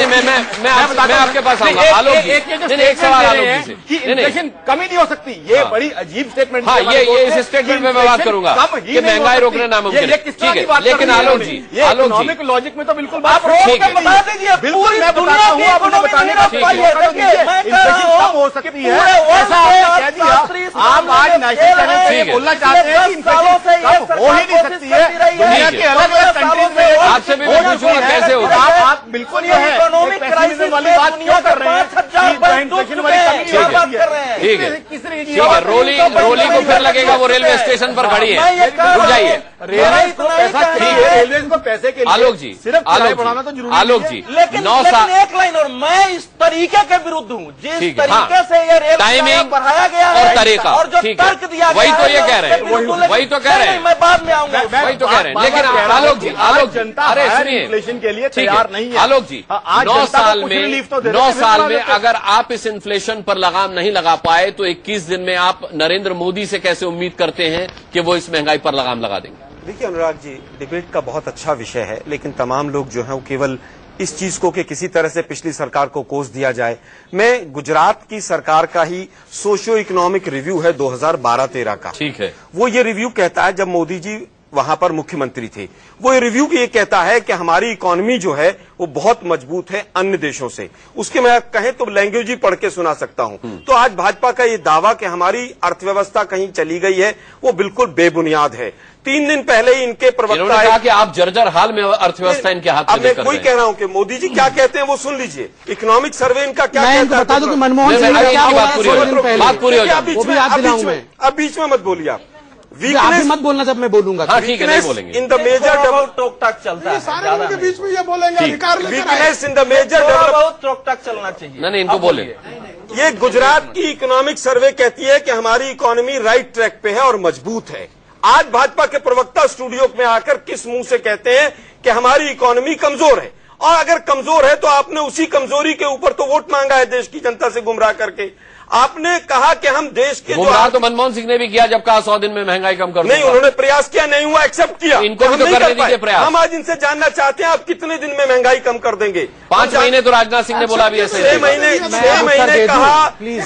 [SPEAKER 1] मैं आपके पास आऊंगा। आलोक जी, एक सवाल आलोक जी से,
[SPEAKER 11] इन्फ्लेशन कमी नहीं हो सकती, ये बड़ी अजीब स्टेटमेंट।
[SPEAKER 1] हाँ, ये इस स्टेटमेंट में मैं बात करूंगा कि महंगाई रोकना नामुमकिन है, ठीक है। लेकिन आलोक जी, इकोनॉमिक
[SPEAKER 11] लॉजिक में तो बिल्कुल
[SPEAKER 8] आप रोक के बता दीजिए,
[SPEAKER 11] बिल्कुल मैं बताता हूँ, आपने बताने का इन्फ्लेशन कम हो सकती है, ऐसा आपने कह दिया। आप आज नेशनल चैनल से बोलना चाहते हैं कि इन्फ्लेशन कम हो ही नहीं सकती है, दुनिया के अलग अलग कंट्रीज में
[SPEAKER 1] आपसे भी मैं पूछूंगा कैसे होगा।
[SPEAKER 11] आप बिल्कुल ये है
[SPEAKER 8] इकोनॉमिक क्राइसिस वाली बात क्यों कर रहे हैं?
[SPEAKER 11] इन्फ्लेशन वाली कमी नहीं
[SPEAKER 1] ठीक है। रोली को फिर लगेगा वो रेलवे स्टेशन पर खड़ी है, रुक जाइए।
[SPEAKER 11] रेलवे को पैसे के लिए
[SPEAKER 1] आलोक जी,
[SPEAKER 11] सिर्फ किराया बढ़ाना तो जरूरी
[SPEAKER 1] आलोक जी,
[SPEAKER 8] लेकिन
[SPEAKER 1] 9 साल
[SPEAKER 8] एक लाइन, और मैं इस तरीके के विरुद्ध हूँ जिस तरीके से ये रेल
[SPEAKER 1] टाइमिंग
[SPEAKER 8] बढ़ाया गया
[SPEAKER 1] और
[SPEAKER 8] है
[SPEAKER 1] तरीका,
[SPEAKER 8] और जो तर्क दिया गया,
[SPEAKER 1] वही तो ये कह रहे हैं, वही तो कह रहे हैं,
[SPEAKER 8] मैं बाद में आऊंगा,
[SPEAKER 1] वही तो कह रहे हैं। लेकिन आलोक जी,
[SPEAKER 11] जनता
[SPEAKER 1] अरे सुनिए,
[SPEAKER 11] इन्फ्लेशन के लिए तैयार नहीं है।
[SPEAKER 1] आलोक जी, 9 साल में अगर आप इस इन्फ्लेशन पर लगाम नहीं लगा पाए तो 21 दिन में आप नरेंद्र मोदी से कैसे उम्मीद करते हैं कि वो इस महंगाई पर लगाम लगा देंगे?
[SPEAKER 14] देखिए अनुराग जी, डिबेट का बहुत अच्छा विषय है, लेकिन तमाम लोग जो है वो केवल इस चीज को कि किसी तरह से पिछली सरकार को कोस दिया जाए। मैं गुजरात की सरकार का ही सोशियो इकोनॉमिक रिव्यू है 2012-13 का,
[SPEAKER 1] ठीक है,
[SPEAKER 14] वो ये रिव्यू कहता है, जब मोदी जी वहां पर मुख्यमंत्री थे, वो रिव्यू ये कहता है कि हमारी इकोनॉमी जो है वो बहुत मजबूत है अन्य देशों से। उसके मैं कहें तो लैंग्वेज ही पढ़ के सुना सकता हूं। तो आज भाजपा का ये दावा कि हमारी अर्थव्यवस्था कहीं चली गई है वो बिल्कुल बेबुनियाद है। 3 दिन पहले ही इनके प्रवक्ता
[SPEAKER 1] कहा कि आप जर्जर हाल में अर्थव्यवस्था इनके हाथ में
[SPEAKER 14] मैं वही कह रहा हूं कि मोदी जी क्या कहते हैं वो सुन लीजिए। इकोनॉमिक सर्वे इनका क्या कहता है,
[SPEAKER 7] बता दूं कि मनमोहन सिंह
[SPEAKER 1] बात पूरी हो जाए,
[SPEAKER 14] अब बीच में मत बोलिए आप,
[SPEAKER 7] आप भी मत बोलना जब मैं बोलूंगा।
[SPEAKER 1] हाँ ठीक है, नहीं बोलेंगे।
[SPEAKER 14] इन द मेजर
[SPEAKER 8] टोक टाक चलता है,
[SPEAKER 13] सारे उनके बीच में ये बोलेंगे, अधिकार
[SPEAKER 14] वीकनेस इन द मेजर
[SPEAKER 8] बहुत टोक टाक चलना चाहिए।
[SPEAKER 1] नहीं, इनको बोले।
[SPEAKER 14] ये गुजरात की इकोनॉमिक सर्वे कहती है कि हमारी इकोनॉमी राइट ट्रैक पे है और मजबूत है। आज भाजपा के प्रवक्ता स्टूडियो में आकर किस मुंह से कहते हैं कि हमारी इकोनॉमी कमजोर है, और अगर कमजोर है तो आपने उसी कमजोरी के ऊपर तो वोट मांगा है देश की जनता से गुमराह करके। आपने कहा कि हम देश के
[SPEAKER 1] गुमराह तो मनमोहन सिंह ने भी किया जब कहा 100 दिन में महंगाई कम कर
[SPEAKER 14] नहीं, उन्होंने प्रयास किया, नहीं हुआ, एक्सेप्ट किया,
[SPEAKER 1] इनको भी तो करने दीजिए प्रयास।
[SPEAKER 14] हम आज इनसे जानना चाहते हैं आप कितने दिन में महंगाई कम कर देंगे?
[SPEAKER 1] 5 महीने तो राजनाथ सिंह ने बोला भी ऐसे
[SPEAKER 14] 6 महीने कहा।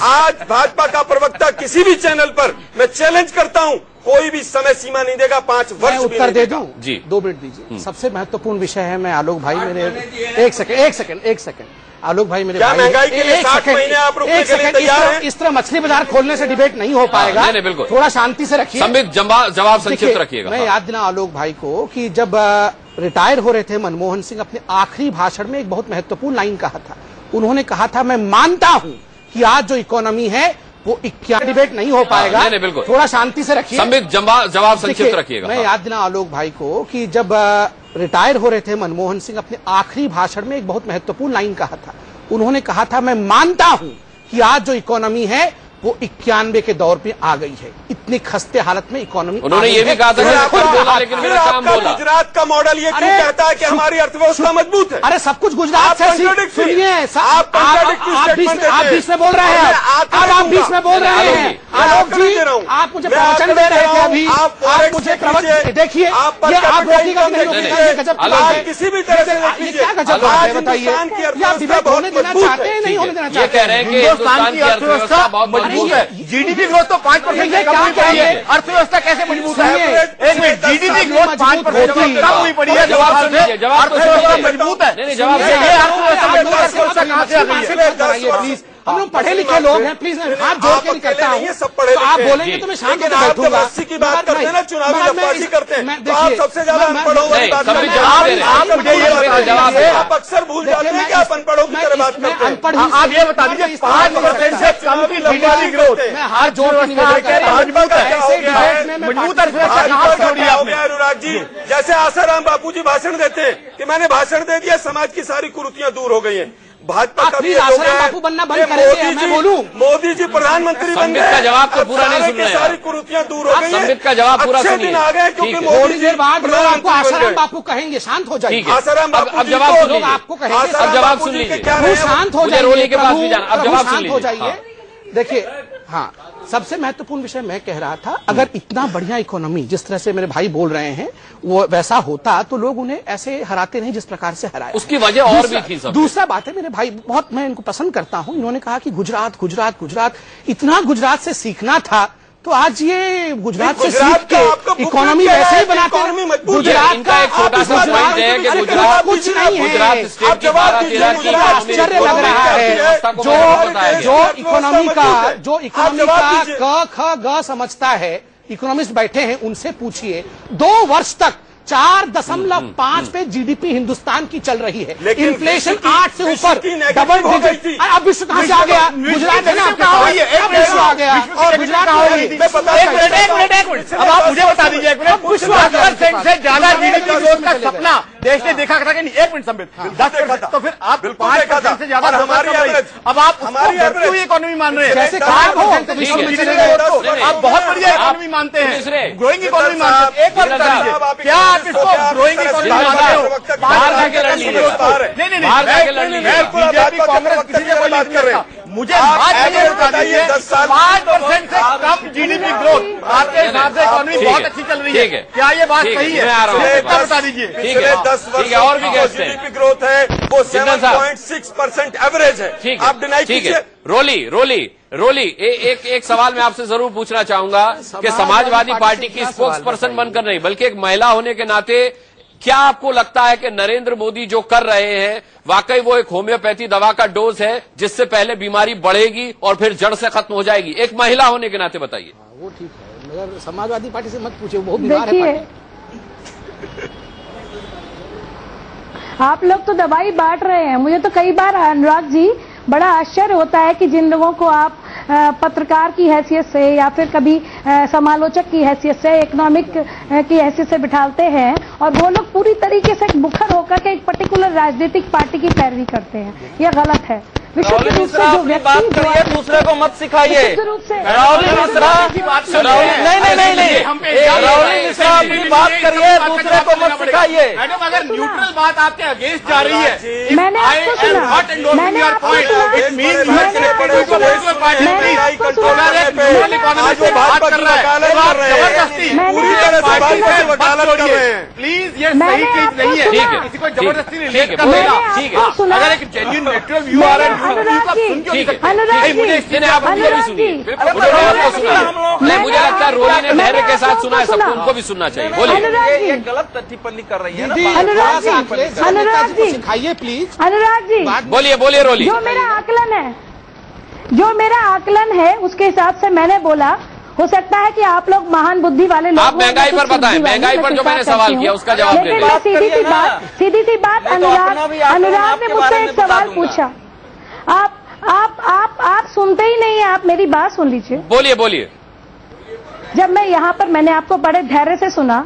[SPEAKER 14] आज भाजपा का प्रवक्ता किसी भी चैनल पर मैं चैलेंज करता हूं, कोई भी समय सीमा नहीं देगा, 5 वर्ष
[SPEAKER 7] उत्तर दे दूं
[SPEAKER 1] जी,
[SPEAKER 7] 2 मिनट दीजिए। सबसे महत्वपूर्ण विषय है, मैं आलोक भाई मेरे एक सेकंड आलोक भाई मेरे भाई,
[SPEAKER 14] महंगाई के लिए 7 महीने आप रुकने के लिए तैयार हैं?
[SPEAKER 7] इस तरह मछली बाजार खोलने से डिबेट नहीं हो पाएगा।
[SPEAKER 1] नहीं, बिल्कुल,
[SPEAKER 7] थोड़ा शांति से रखिए,
[SPEAKER 1] संबित जवाब संक्षिप्त रखिएगा।
[SPEAKER 7] मैं याद दिला आलोक भाई को कि जब रिटायर हो रहे थे मनमोहन सिंह, अपने आखिरी भाषण में एक बहुत महत्वपूर्ण लाइन कहा था। उन्होंने कहा था, मैं मानता हूं कि आज जो इकोनॉमी है वो क्या डिबेट नहीं हो पाएगा।
[SPEAKER 1] नहीं, बिल्कुल,
[SPEAKER 7] थोड़ा शांति से रखिए,
[SPEAKER 1] संबित जवाब संक्षिप्त रखिएगा।
[SPEAKER 7] मैं याद दिला आलोक भाई को कि जब रिटायर हो रहे थे मनमोहन सिंह, अपने आखिरी भाषण में एक बहुत महत्वपूर्ण लाइन कहा था। उन्होंने कहा था, मैं मानता हूं कि आज जो इकोनॉमी है वो 91 के दौर पे आ गई है। इतनी खस्ते हालत में इकोनॉमी,
[SPEAKER 1] उन्होंने ये भी कहा था, लेकिन मेरा काम बोला।
[SPEAKER 14] गुजरात का मॉडल ये क्यों कहता है कि हमारी अर्थव्यवस्था मजबूत है?
[SPEAKER 7] अरे सब कुछ गुजरात से सुनिए, आप बीच में बोल रहे हैं, अब आप बीच में बोल रहे हैं। आलोक जी, आप मुझे प्रवचन दे रहे थे अभी, आप मुझे प्रवचन देखिए, ये आप रोकिएगा कि नहीं रोकिएगा? गजब की बात है,
[SPEAKER 14] किसी भी तरह से
[SPEAKER 7] क्या गजब बात है बताइए? आप डिबेट होने देना चाहते हैं, नहीं होने देना चाहते?
[SPEAKER 1] ये कह रहे हैं कि हिंदुस्तान की अर्थव्यवस्था बहुत मजबूत है,
[SPEAKER 11] जीडीपी ग्रोथ तो 5% कम हुई है, अर्थव्यवस्था कैसे मजबूत है? एक मिनट, जीडीपी ग्रोथ 5% कम हुई पड़ी है, अर्थव्यवस्था मजबूत है।
[SPEAKER 1] नहीं, जवाब
[SPEAKER 7] प्लीज, हम लोग पढ़े लिखे लोग हैं, प्लीज हाथ जोड़ के नहीं करता हूँ, तो आप बोलेंगे तो मैं शांत होकर बैठूंगा।
[SPEAKER 14] की बात करते हैं ना, चुनावी लफाजी करते हैं, तो आप सबसे ज्यादा अनपढ़ों वाली बात करते हैं। आप अक्सर भूल जाते हैं कि आप अनपढ़ों की तरह बात करते हैं।
[SPEAKER 11] आप ये बता दीजिए 5% से कम की जीडीपी ग्रोथ,
[SPEAKER 7] मैं हाथ जोड़ के निवेदन करता हूँ,
[SPEAKER 11] मजबूत अर्थव्यवस्था
[SPEAKER 14] हो गया। अनुराग जी, जैसे आसाराम बापू जी भाषण देते हैं कि मैंने भाषण दे दिया, समाज की सारी कुरीतियां दूर हो गई हैं। भाजपा का भी
[SPEAKER 7] बापू बनना बंद करेंगे, मैं बोलूं
[SPEAKER 14] मोदी जी प्रधानमंत्री बन गए।
[SPEAKER 1] का जवाब तो पूरा नहीं सुन रहे हैं।
[SPEAKER 14] सारी कुरीतियां दूर हो गई।
[SPEAKER 1] संबित का जवाब पूरा सुनिए।
[SPEAKER 14] दिन आ गए क्योंकि
[SPEAKER 7] थोड़ी देर बाद लोग आपको आसाराम बापू कहेंगे, शांत हो जाइए।
[SPEAKER 14] आसाराम बापू
[SPEAKER 1] अब जवाब सुन लीजिए।
[SPEAKER 7] आपको कहेंगे,
[SPEAKER 1] अब जवाब सुन लीजिए।
[SPEAKER 7] शांत हो
[SPEAKER 1] रोली के पास भी जाना। अब जवाब सुन
[SPEAKER 7] शांत हो
[SPEAKER 1] लीजिए।
[SPEAKER 7] जाइए। देखिए, हाँ, सबसे महत्वपूर्ण विषय मैं कह रहा था, अगर इतना बढ़िया इकोनॉमी जिस तरह से मेरे भाई बोल रहे हैं वो वैसा होता तो लोग उन्हें ऐसे हराते नहीं जिस प्रकार से हराया।
[SPEAKER 1] उसकी वजह और भी थी।
[SPEAKER 7] दूसरा बात है, मेरे भाई बहुत मैं इनको पसंद करता हूं, इन्होंने कहा कि गुजरात गुजरात गुजरात, इतना गुजरात से सीखना था तो आज ये गुजरात से सीख के इकोनॉमी वैसे ही बनाते हैं। गुजरात का
[SPEAKER 1] एक छोटा सा पॉइंट है कि गुजरात
[SPEAKER 7] कुछ नहीं है।
[SPEAKER 1] गुजरात स्टेट की 12-13 की
[SPEAKER 7] आश्चर्य लग रहा है जो इकोनॉमी का क ख ग समझता है, इकोनॉमिस्ट बैठे हैं, उनसे पूछिए 2 वर्ष तक 4.5 पे जीडीपी हिंदुस्तान की चल रही है, इन्फ्लेशन 8 से ऊपर डबल डिजिट। अब विश्व कहां से आ गया? गुजरात है ना, अब विश्व आ गया और गुजरात
[SPEAKER 11] एक मिनट अब आप मुझे बता दीजिए, 10% से ज्यादा जीडीपी ग्रोथ का सपना देश ने देखा था कि नहीं? 1 मिनट संबित, 10% तो फिर आप 5% से ज्यादा अब आप हमारी इकोनॉमी मान रहे हैं। आप बहुत बढ़िया इकोनॉमी मानते हैं, ग्रोइंग इकोनॉमी मानते हैं। एक बार बता दीजिए, क्या आप इसको ग्रोइंग इकोनॉमी मानते हो?
[SPEAKER 1] बाहर जाके लड़ लीजिए।
[SPEAKER 11] नहीं,
[SPEAKER 1] बाहर जाके लड़ लीजिए।
[SPEAKER 11] बीजेपी कांग्रेस किसी से कोई बात कर रहे हैं। मुझे बात बता दीजिए, 5% से कम जीडीपी ग्रोथ आपके हिसाब से इकोनॉमी बहुत अच्छी चल रही है, क्या ये बात सही है? बता दीजिए।
[SPEAKER 14] पिछले 10 वर्षों और भी जीडीपी ग्रोथ है वो 7.6% एवरेज है। आप डिनाई कीजिए।
[SPEAKER 1] रोली एक सवाल मैं आपसे जरूर पूछना चाहूंगा कि समाजवादी पार्टी की स्पोक्स पर्सन बनकर नहीं बल्कि एक महिला होने के नाते क्या आपको लगता है कि नरेंद्र मोदी जो कर रहे हैं वाकई वो एक होम्योपैथी दवा का डोज है जिससे पहले बीमारी बढ़ेगी और फिर जड़ से खत्म हो जाएगी? एक महिला होने के नाते बताइए।
[SPEAKER 7] वो ठीक है, मगर समाजवादी पार्टी से मत पूछिए, वो बीमार है।
[SPEAKER 12] आप लोग तो दवाई बांट रहे हैं। मुझे तो कई बार अनुराग जी बड़ा आश्चर्य होता है कि जिन लोगों को आप पत्रकार की हैसियत से या फिर कभी समालोचक की हैसियत से, इकोनॉमिक की हैसियत से बिठाते हैं और वो लोग पूरी तरीके से मुखर होकर के एक पर्टिकुलर राजनीतिक पार्टी की पैरवी करते हैं। यह गलत है। विशुद्ध रूप से जो व्यक्ति
[SPEAKER 8] करिए, दूसरे को मत सिखाइए।
[SPEAKER 12] रूप से
[SPEAKER 8] नहीं, रावली मिश्रा अपनी बात करिए, दूसरे को मत सिखाइए।
[SPEAKER 11] मैडम, अगर न्यूट्रल बात आपके अगेंस्ट जा रही है,
[SPEAKER 12] मैंने आपको सुना, मैंने आपको
[SPEAKER 11] प्लीज ये सही चीज नहीं है, किसी को जबरदस्ती रिलेट कर देना। अगर एक जेन्युइन नेचुरल व्यू आ रहा है
[SPEAKER 1] मुझे लगता है रोली ने धैर्य के साथ सुना है, सबको उनको भी सुनना चाहिए। बोलिए।
[SPEAKER 8] ये गलत टिप्पणी कर रही है ना।
[SPEAKER 12] अनुराग जी
[SPEAKER 7] सिखाइए प्लीज।
[SPEAKER 12] अनुराग जी
[SPEAKER 1] बोलिए रोली।
[SPEAKER 12] जो मेरा आकलन है उसके हिसाब से मैंने बोला। हो सकता है कि आप लोग महान बुद्धि वाले लोग
[SPEAKER 1] आप महंगाई पर बताएं, महंगाई पर जो मैंने सवाल किया उसका जवाब दे दें।
[SPEAKER 12] सीधी सी बात अनुराग ने मुझसे एक सवाल पूछा। आप सुनते ही नहीं है, आप मेरी बात सुन लीजिए।
[SPEAKER 1] बोलिए।
[SPEAKER 12] जब मैं यहाँ पर मैंने आपको बड़े धैर्य से सुना।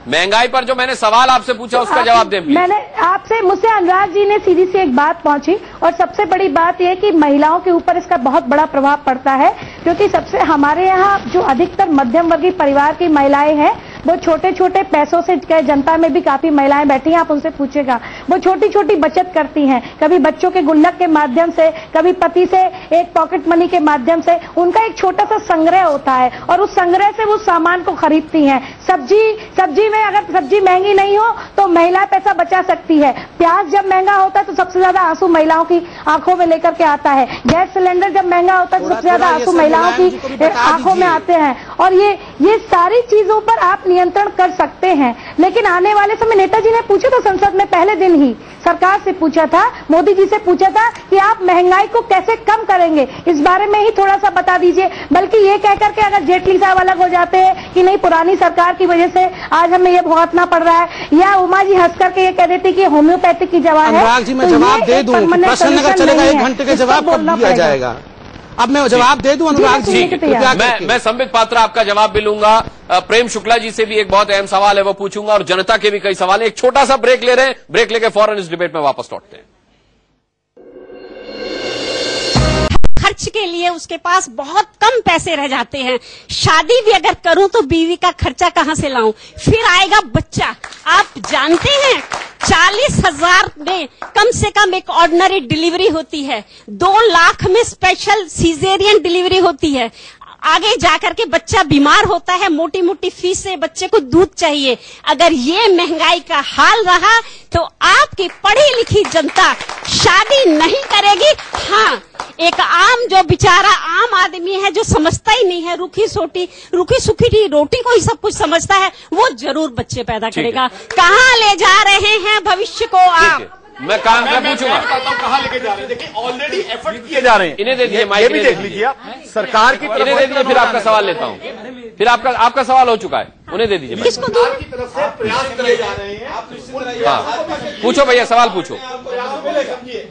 [SPEAKER 1] महंगाई पर जो मैंने सवाल आपसे पूछा उसका जवाब दें।
[SPEAKER 12] मैंने आपसे मुझसे अनुराग जी ने सीधी सी एक बात पहुंची और सबसे बड़ी बात यह कि महिलाओं के ऊपर इसका बहुत बड़ा प्रभाव पड़ता है, क्योंकि सबसे हमारे यहाँ जो अधिकतर मध्यम वर्गीय परिवार की महिलाएं हैं वो छोटे छोटे पैसों से, जनता में भी काफी महिलाएं बैठी हैं, आप उनसे पूछेगा, वो छोटी छोटी बचत करती हैं, कभी बच्चों के गुल्लक के माध्यम से, कभी पति से एक पॉकेट मनी के माध्यम से। उनका एक छोटा सा संग्रह होता है और उस संग्रह से वो सामान को खरीदती हैं। सब्जी में अगर सब्जी महंगी नहीं हो तो महिला पैसा बचा सकती है। प्याज जब महंगा होता है तो सबसे ज्यादा आंसू महिलाओं की आंखों में लेकर के आता है। गैस सिलेंडर जब महंगा होता है तो सबसे ज्यादा आंसू महिलाओं की आंखों में आते हैं। और ये सारी चीजों पर आप नियंत्रण कर सकते हैं। लेकिन आने वाले समय नेताजी ने पूछा था संसद में, पहले दिन ही सरकार से पूछा था, मोदी जी से पूछा था कि आप महंगाई को कैसे कम करेंगे, इस बारे में ही थोड़ा सा बता दीजिए। बल्कि ये कहकर के अगर जेटली साहब अलग हो जाते हैं कि नहीं पुरानी सरकार की वजह से आज हमें ये भुगतना पड़ रहा है, या उमा जी हंस करके ये कह देती कि होम्योपैथिक की दवा है।
[SPEAKER 7] अनुराग जी मैं जवाब दे दूं, प्रश्न अगर चलेगा 1 घंटे के जवाब कब दिया जाएगा? अब मैं जवाब दे दूं अनुराग जी।
[SPEAKER 1] मैं संबित पात्रा आपका जवाब भी लूंगा। प्रेम शुक्ला जी से भी एक बहुत अहम सवाल है वो पूछूंगा और जनता के भी कई सवाल है। एक छोटा सा ब्रेक ले रहे हैं, ब्रेक लेके फौरन इस डिबेट में वापस लौटते हैं।
[SPEAKER 15] खर्च के लिए उसके पास बहुत कम पैसे रह जाते हैं। शादी भी अगर करूं तो बीवी का खर्चा कहां से लाऊं, फिर आएगा बच्चा। आप जानते हैं 40,000 में कम से कम एक ऑर्डिनरी डिलीवरी होती है, 2 लाख में स्पेशल सीजेरियन डिलीवरी होती है। आगे जाकर के बच्चा बीमार होता है, मोटी मोटी फीस से बच्चे को दूध चाहिए। अगर ये महंगाई का हाल रहा तो आपकी पढ़ी लिखी जनता शादी नहीं करेगी। हाँ, एक आम जो बेचारा आम आदमी है जो समझता ही नहीं है, रूखी सूखी रोटी को ही सब कुछ समझता है, वो जरूर बच्चे पैदा करेगा। कहाँ ले जा रहे हैं भविष्य को आप?
[SPEAKER 1] मैं पूछूंगा
[SPEAKER 11] कहाँ लेके जा रहे हैं? देखिए ऑलरेडी एफर्ट किए जा रहे हैं।
[SPEAKER 1] इन्हें दे दीजिए,
[SPEAKER 11] ये भी देख लीजिए सरकार की तरफ
[SPEAKER 1] इन्हें दे दीजिए, फिर आपका सवाल लेता हूँ। फिर आपका सवाल हो चुका है, उन्हें दे दीजिए।
[SPEAKER 11] सरकार की तरफ से प्रयास किए जा रहे हैं।
[SPEAKER 1] हाँ, पूछो भैया, सवाल पूछो।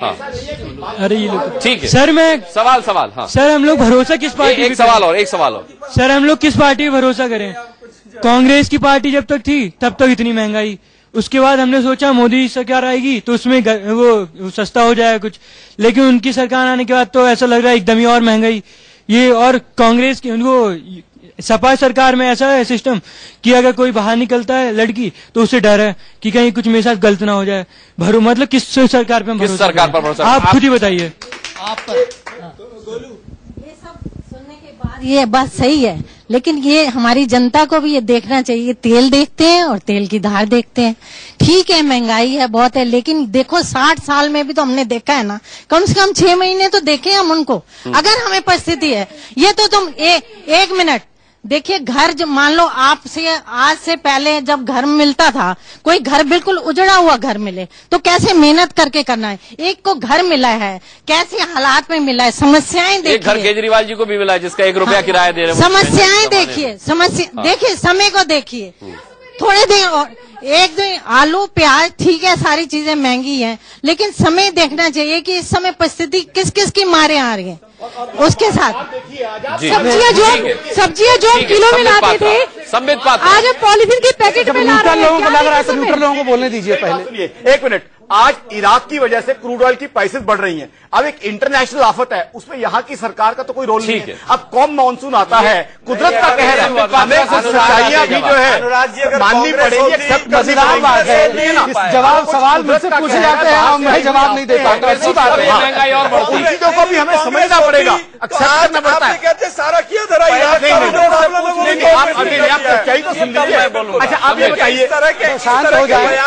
[SPEAKER 1] हाँ,
[SPEAKER 16] अरे ये लोग
[SPEAKER 1] ठीक है
[SPEAKER 16] सर, मैं
[SPEAKER 1] सवाल। हाँ
[SPEAKER 16] सर, हम लोग भरोसा किस पार्टी?
[SPEAKER 1] एक सवाल और
[SPEAKER 16] सर, हम लोग किस पार्टी पे भरोसा करें? कांग्रेस की पार्टी जब तक थी तब तक इतनी महंगाई, उसके बाद हमने सोचा मोदी सरकार आएगी तो उसमें वो सस्ता हो जाएगा कुछ, लेकिन उनकी सरकार आने के बाद तो ऐसा लग रहा है एकदम ही और महंगाई। ये और कांग्रेस की उनको सपा सरकार में ऐसा है सिस्टम कि अगर कोई बाहर निकलता है लड़की तो उससे डर है कि कहीं कुछ मेरे साथ गलत ना हो जाए। मतलब किस सरकार पे भरोसा? आप खुद ही बताइए।
[SPEAKER 17] ये बात सही है, लेकिन ये हमारी जनता को भी ये देखना चाहिए। तेल देखते हैं और तेल की धार देखते हैं। ठीक है, महंगाई है बहुत है, लेकिन देखो 60 साल में भी तो हमने देखा है ना, कम से कम 6 महीने तो देखे हम उनको। अगर हमें परिस्थिति है ये तो तुम एक मिनट देखिए, घर जब मान लो आपसे आज से पहले जब घर मिलता था, कोई घर बिल्कुल उजड़ा हुआ घर मिले तो कैसे मेहनत करके करना है। एक को घर मिला है, कैसे हालात में मिला है, समस्याएं देखिए।
[SPEAKER 1] एक घर केजरीवाल जी को भी मिला है जिसका 1 रुपया किराया दे रहे हैं।
[SPEAKER 17] समस्याएं देखिए, देखिए समय को देखिए। थोड़े दिन और एक दिन आलू प्याज ठीक है, सारी चीजें महंगी हैं, लेकिन समय देखना चाहिए कि इस समय परिस्थिति किस किस की मारे आ रही है। उसके साथ
[SPEAKER 9] सब्जियां जो किलो में लाते थे, आज अब पॉलीथिन के पैकेट में ला रहे हैं।
[SPEAKER 7] लोगों को लग रहा है तो न्यूट्रल लोगों को बोलने दीजिए पहले।
[SPEAKER 11] 1 मिनट। आज इराक की वजह से क्रूड ऑयल की प्राइसेस बढ़ रही हैं। अब एक इंटरनेशनल आफत है, उसमें यहाँ की सरकार का तो कोई रोल नहीं है। अब कौन मानसून आता है, कुदरत का कहर है, हमें कुछ सच्चाइयां भी जो है माननी पड़ेगी, एक्सेप्ट करनी पड़ेगी।
[SPEAKER 7] जवाब सवाल मुझसे पूछे जाते हैं और मैं जवाब नहीं दे पाता, ऐसी बात है।
[SPEAKER 1] महंगाई और बढ़ती है,
[SPEAKER 11] उन चीजों को भी हमें समझना पड़ेगा, एक्सेप्ट करना पड़ता है।
[SPEAKER 14] कहते सारा किया धरा
[SPEAKER 11] आप सच्चाई तो सुन लीजिए। अच्छा आप ये बताइए,
[SPEAKER 7] शांत हो जाए।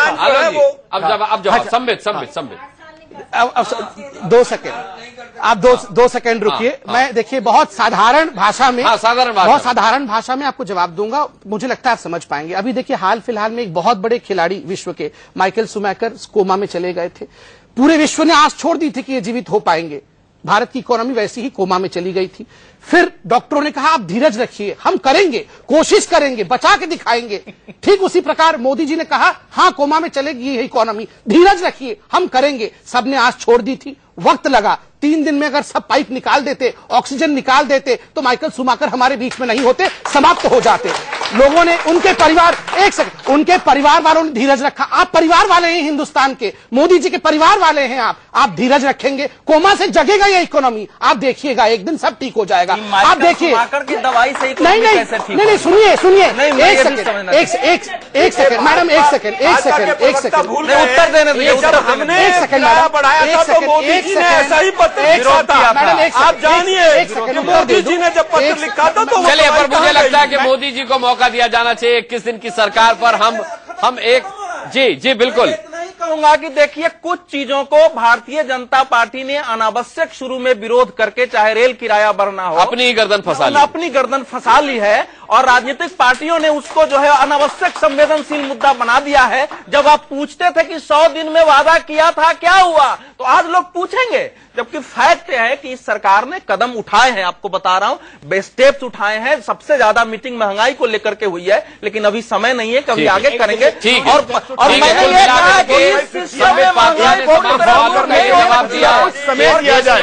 [SPEAKER 1] अब जवाब संबित।
[SPEAKER 7] अब 2 सेकेंड, आप दो सेकेंड रुकिए। मैं देखिए बहुत साधारण भाषा में, बहुत साधारण भाषा में आपको जवाब दूंगा, मुझे लगता है आप समझ पाएंगे। अभी देखिए हाल फिलहाल में एक बहुत बड़े खिलाड़ी विश्व के माइकल शूमेकर कोमा में चले गए थे। पूरे विश्व ने आस छोड़ दी थी कि ये जीवित हो पाएंगे। भारत की इकोनॉमी वैसी ही कोमा में चली गई थी। फिर डॉक्टरों ने कहा आप धीरज रखिए, हम करेंगे, कोशिश करेंगे, बचा के दिखाएंगे। ठीक उसी प्रकार मोदी जी ने कहा हाँ कोमा में चलेगी ये इकोनॉमी, धीरज रखिए, हम करेंगे। सबने आस छोड़ दी थी, वक्त लगा। 3 दिन में अगर सब पाइप निकाल देते, ऑक्सीजन निकाल देते तो माइकल शूमेकर हमारे बीच में नहीं होते, समाप्त हो जाते। लोगों ने, उनके परिवार, एक सेकंड, उनके परिवार वालों ने धीरज रखा। आप परिवार वाले हैं हिंदुस्तान के, मोदी जी के परिवार वाले हैं आप धीरज रखेंगे, कोमा से जगेगा ये इकोनॉमी, आप देखिएगा एक दिन सब ठीक हो जाएगा। आप देखिए
[SPEAKER 8] की दवाई से
[SPEAKER 7] नहीं, सुनिए एक सेकंड मैडम, एक सेकंड
[SPEAKER 8] उत्तर देने दीजिए।
[SPEAKER 7] एक सेकंड
[SPEAKER 14] आप जानिए मोदी जी ने जब पत्र लिखा था तो
[SPEAKER 1] चलिए, पर मुझे लगता है कि मोदी जी को मौका दिया जाना चाहिए। 21 दिन की सरकार पर हम एक जी बिल्कुल
[SPEAKER 8] नहीं कहूंगा कि देखिए कुछ चीजों को भारतीय जनता पार्टी ने अनावश्यक शुरू में विरोध करके, चाहे रेल किराया बढ़ना हो,
[SPEAKER 1] अपनी गर्दन फंसा ली
[SPEAKER 8] है और राजनीतिक पार्टियों ने उसको जो है अनावश्यक संवेदनशील मुद्दा बना दिया है। जब आप पूछते थे कि 100 दिन में वादा किया था क्या हुआ, तो आज लोग पूछेंगे, जबकि फैक्ट है कि इस सरकार ने कदम उठाए हैं। आपको बता रहा हूं, स्टेप्स उठाए हैं। सबसे ज्यादा मीटिंग महंगाई को लेकर के हुई है, लेकिन अभी समय नहीं है, कभी आगे करेंगे।
[SPEAKER 1] और मैंने ये कहा कि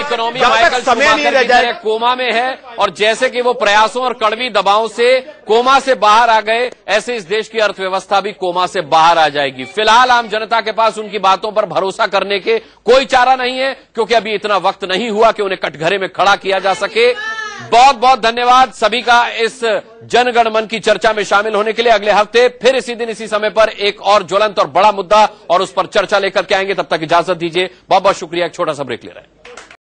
[SPEAKER 1] इकोनॉमी माइकल शूमेकर की तरह कोमा में है, और जैसे कि वो प्रयासों और कड़वी दबाव से कोमा से बाहर आ गए, ऐसे इस देश की अर्थव्यवस्था भी कोमा से बाहर आ जाएगी। फिलहाल आम जनता के पास उनकी बातों पर भरोसा करने के कोई चारा नहीं है, क्योंकि अभी इतना वक्त नहीं हुआ कि उन्हें कटघरे में खड़ा किया जा सके। बहुत बहुत धन्यवाद सभी का इस जनगण मन की चर्चा में शामिल होने के लिए। अगले हफ्ते फिर इसी दिन इसी समय पर एक और ज्वलंत और बड़ा मुद्दा और उस पर चर्चा लेकर के आएंगे। तब तक इजाजत दीजिए, बहुत बहुत शुक्रिया। एक छोटा सा ब्रेक ले रहे हैं।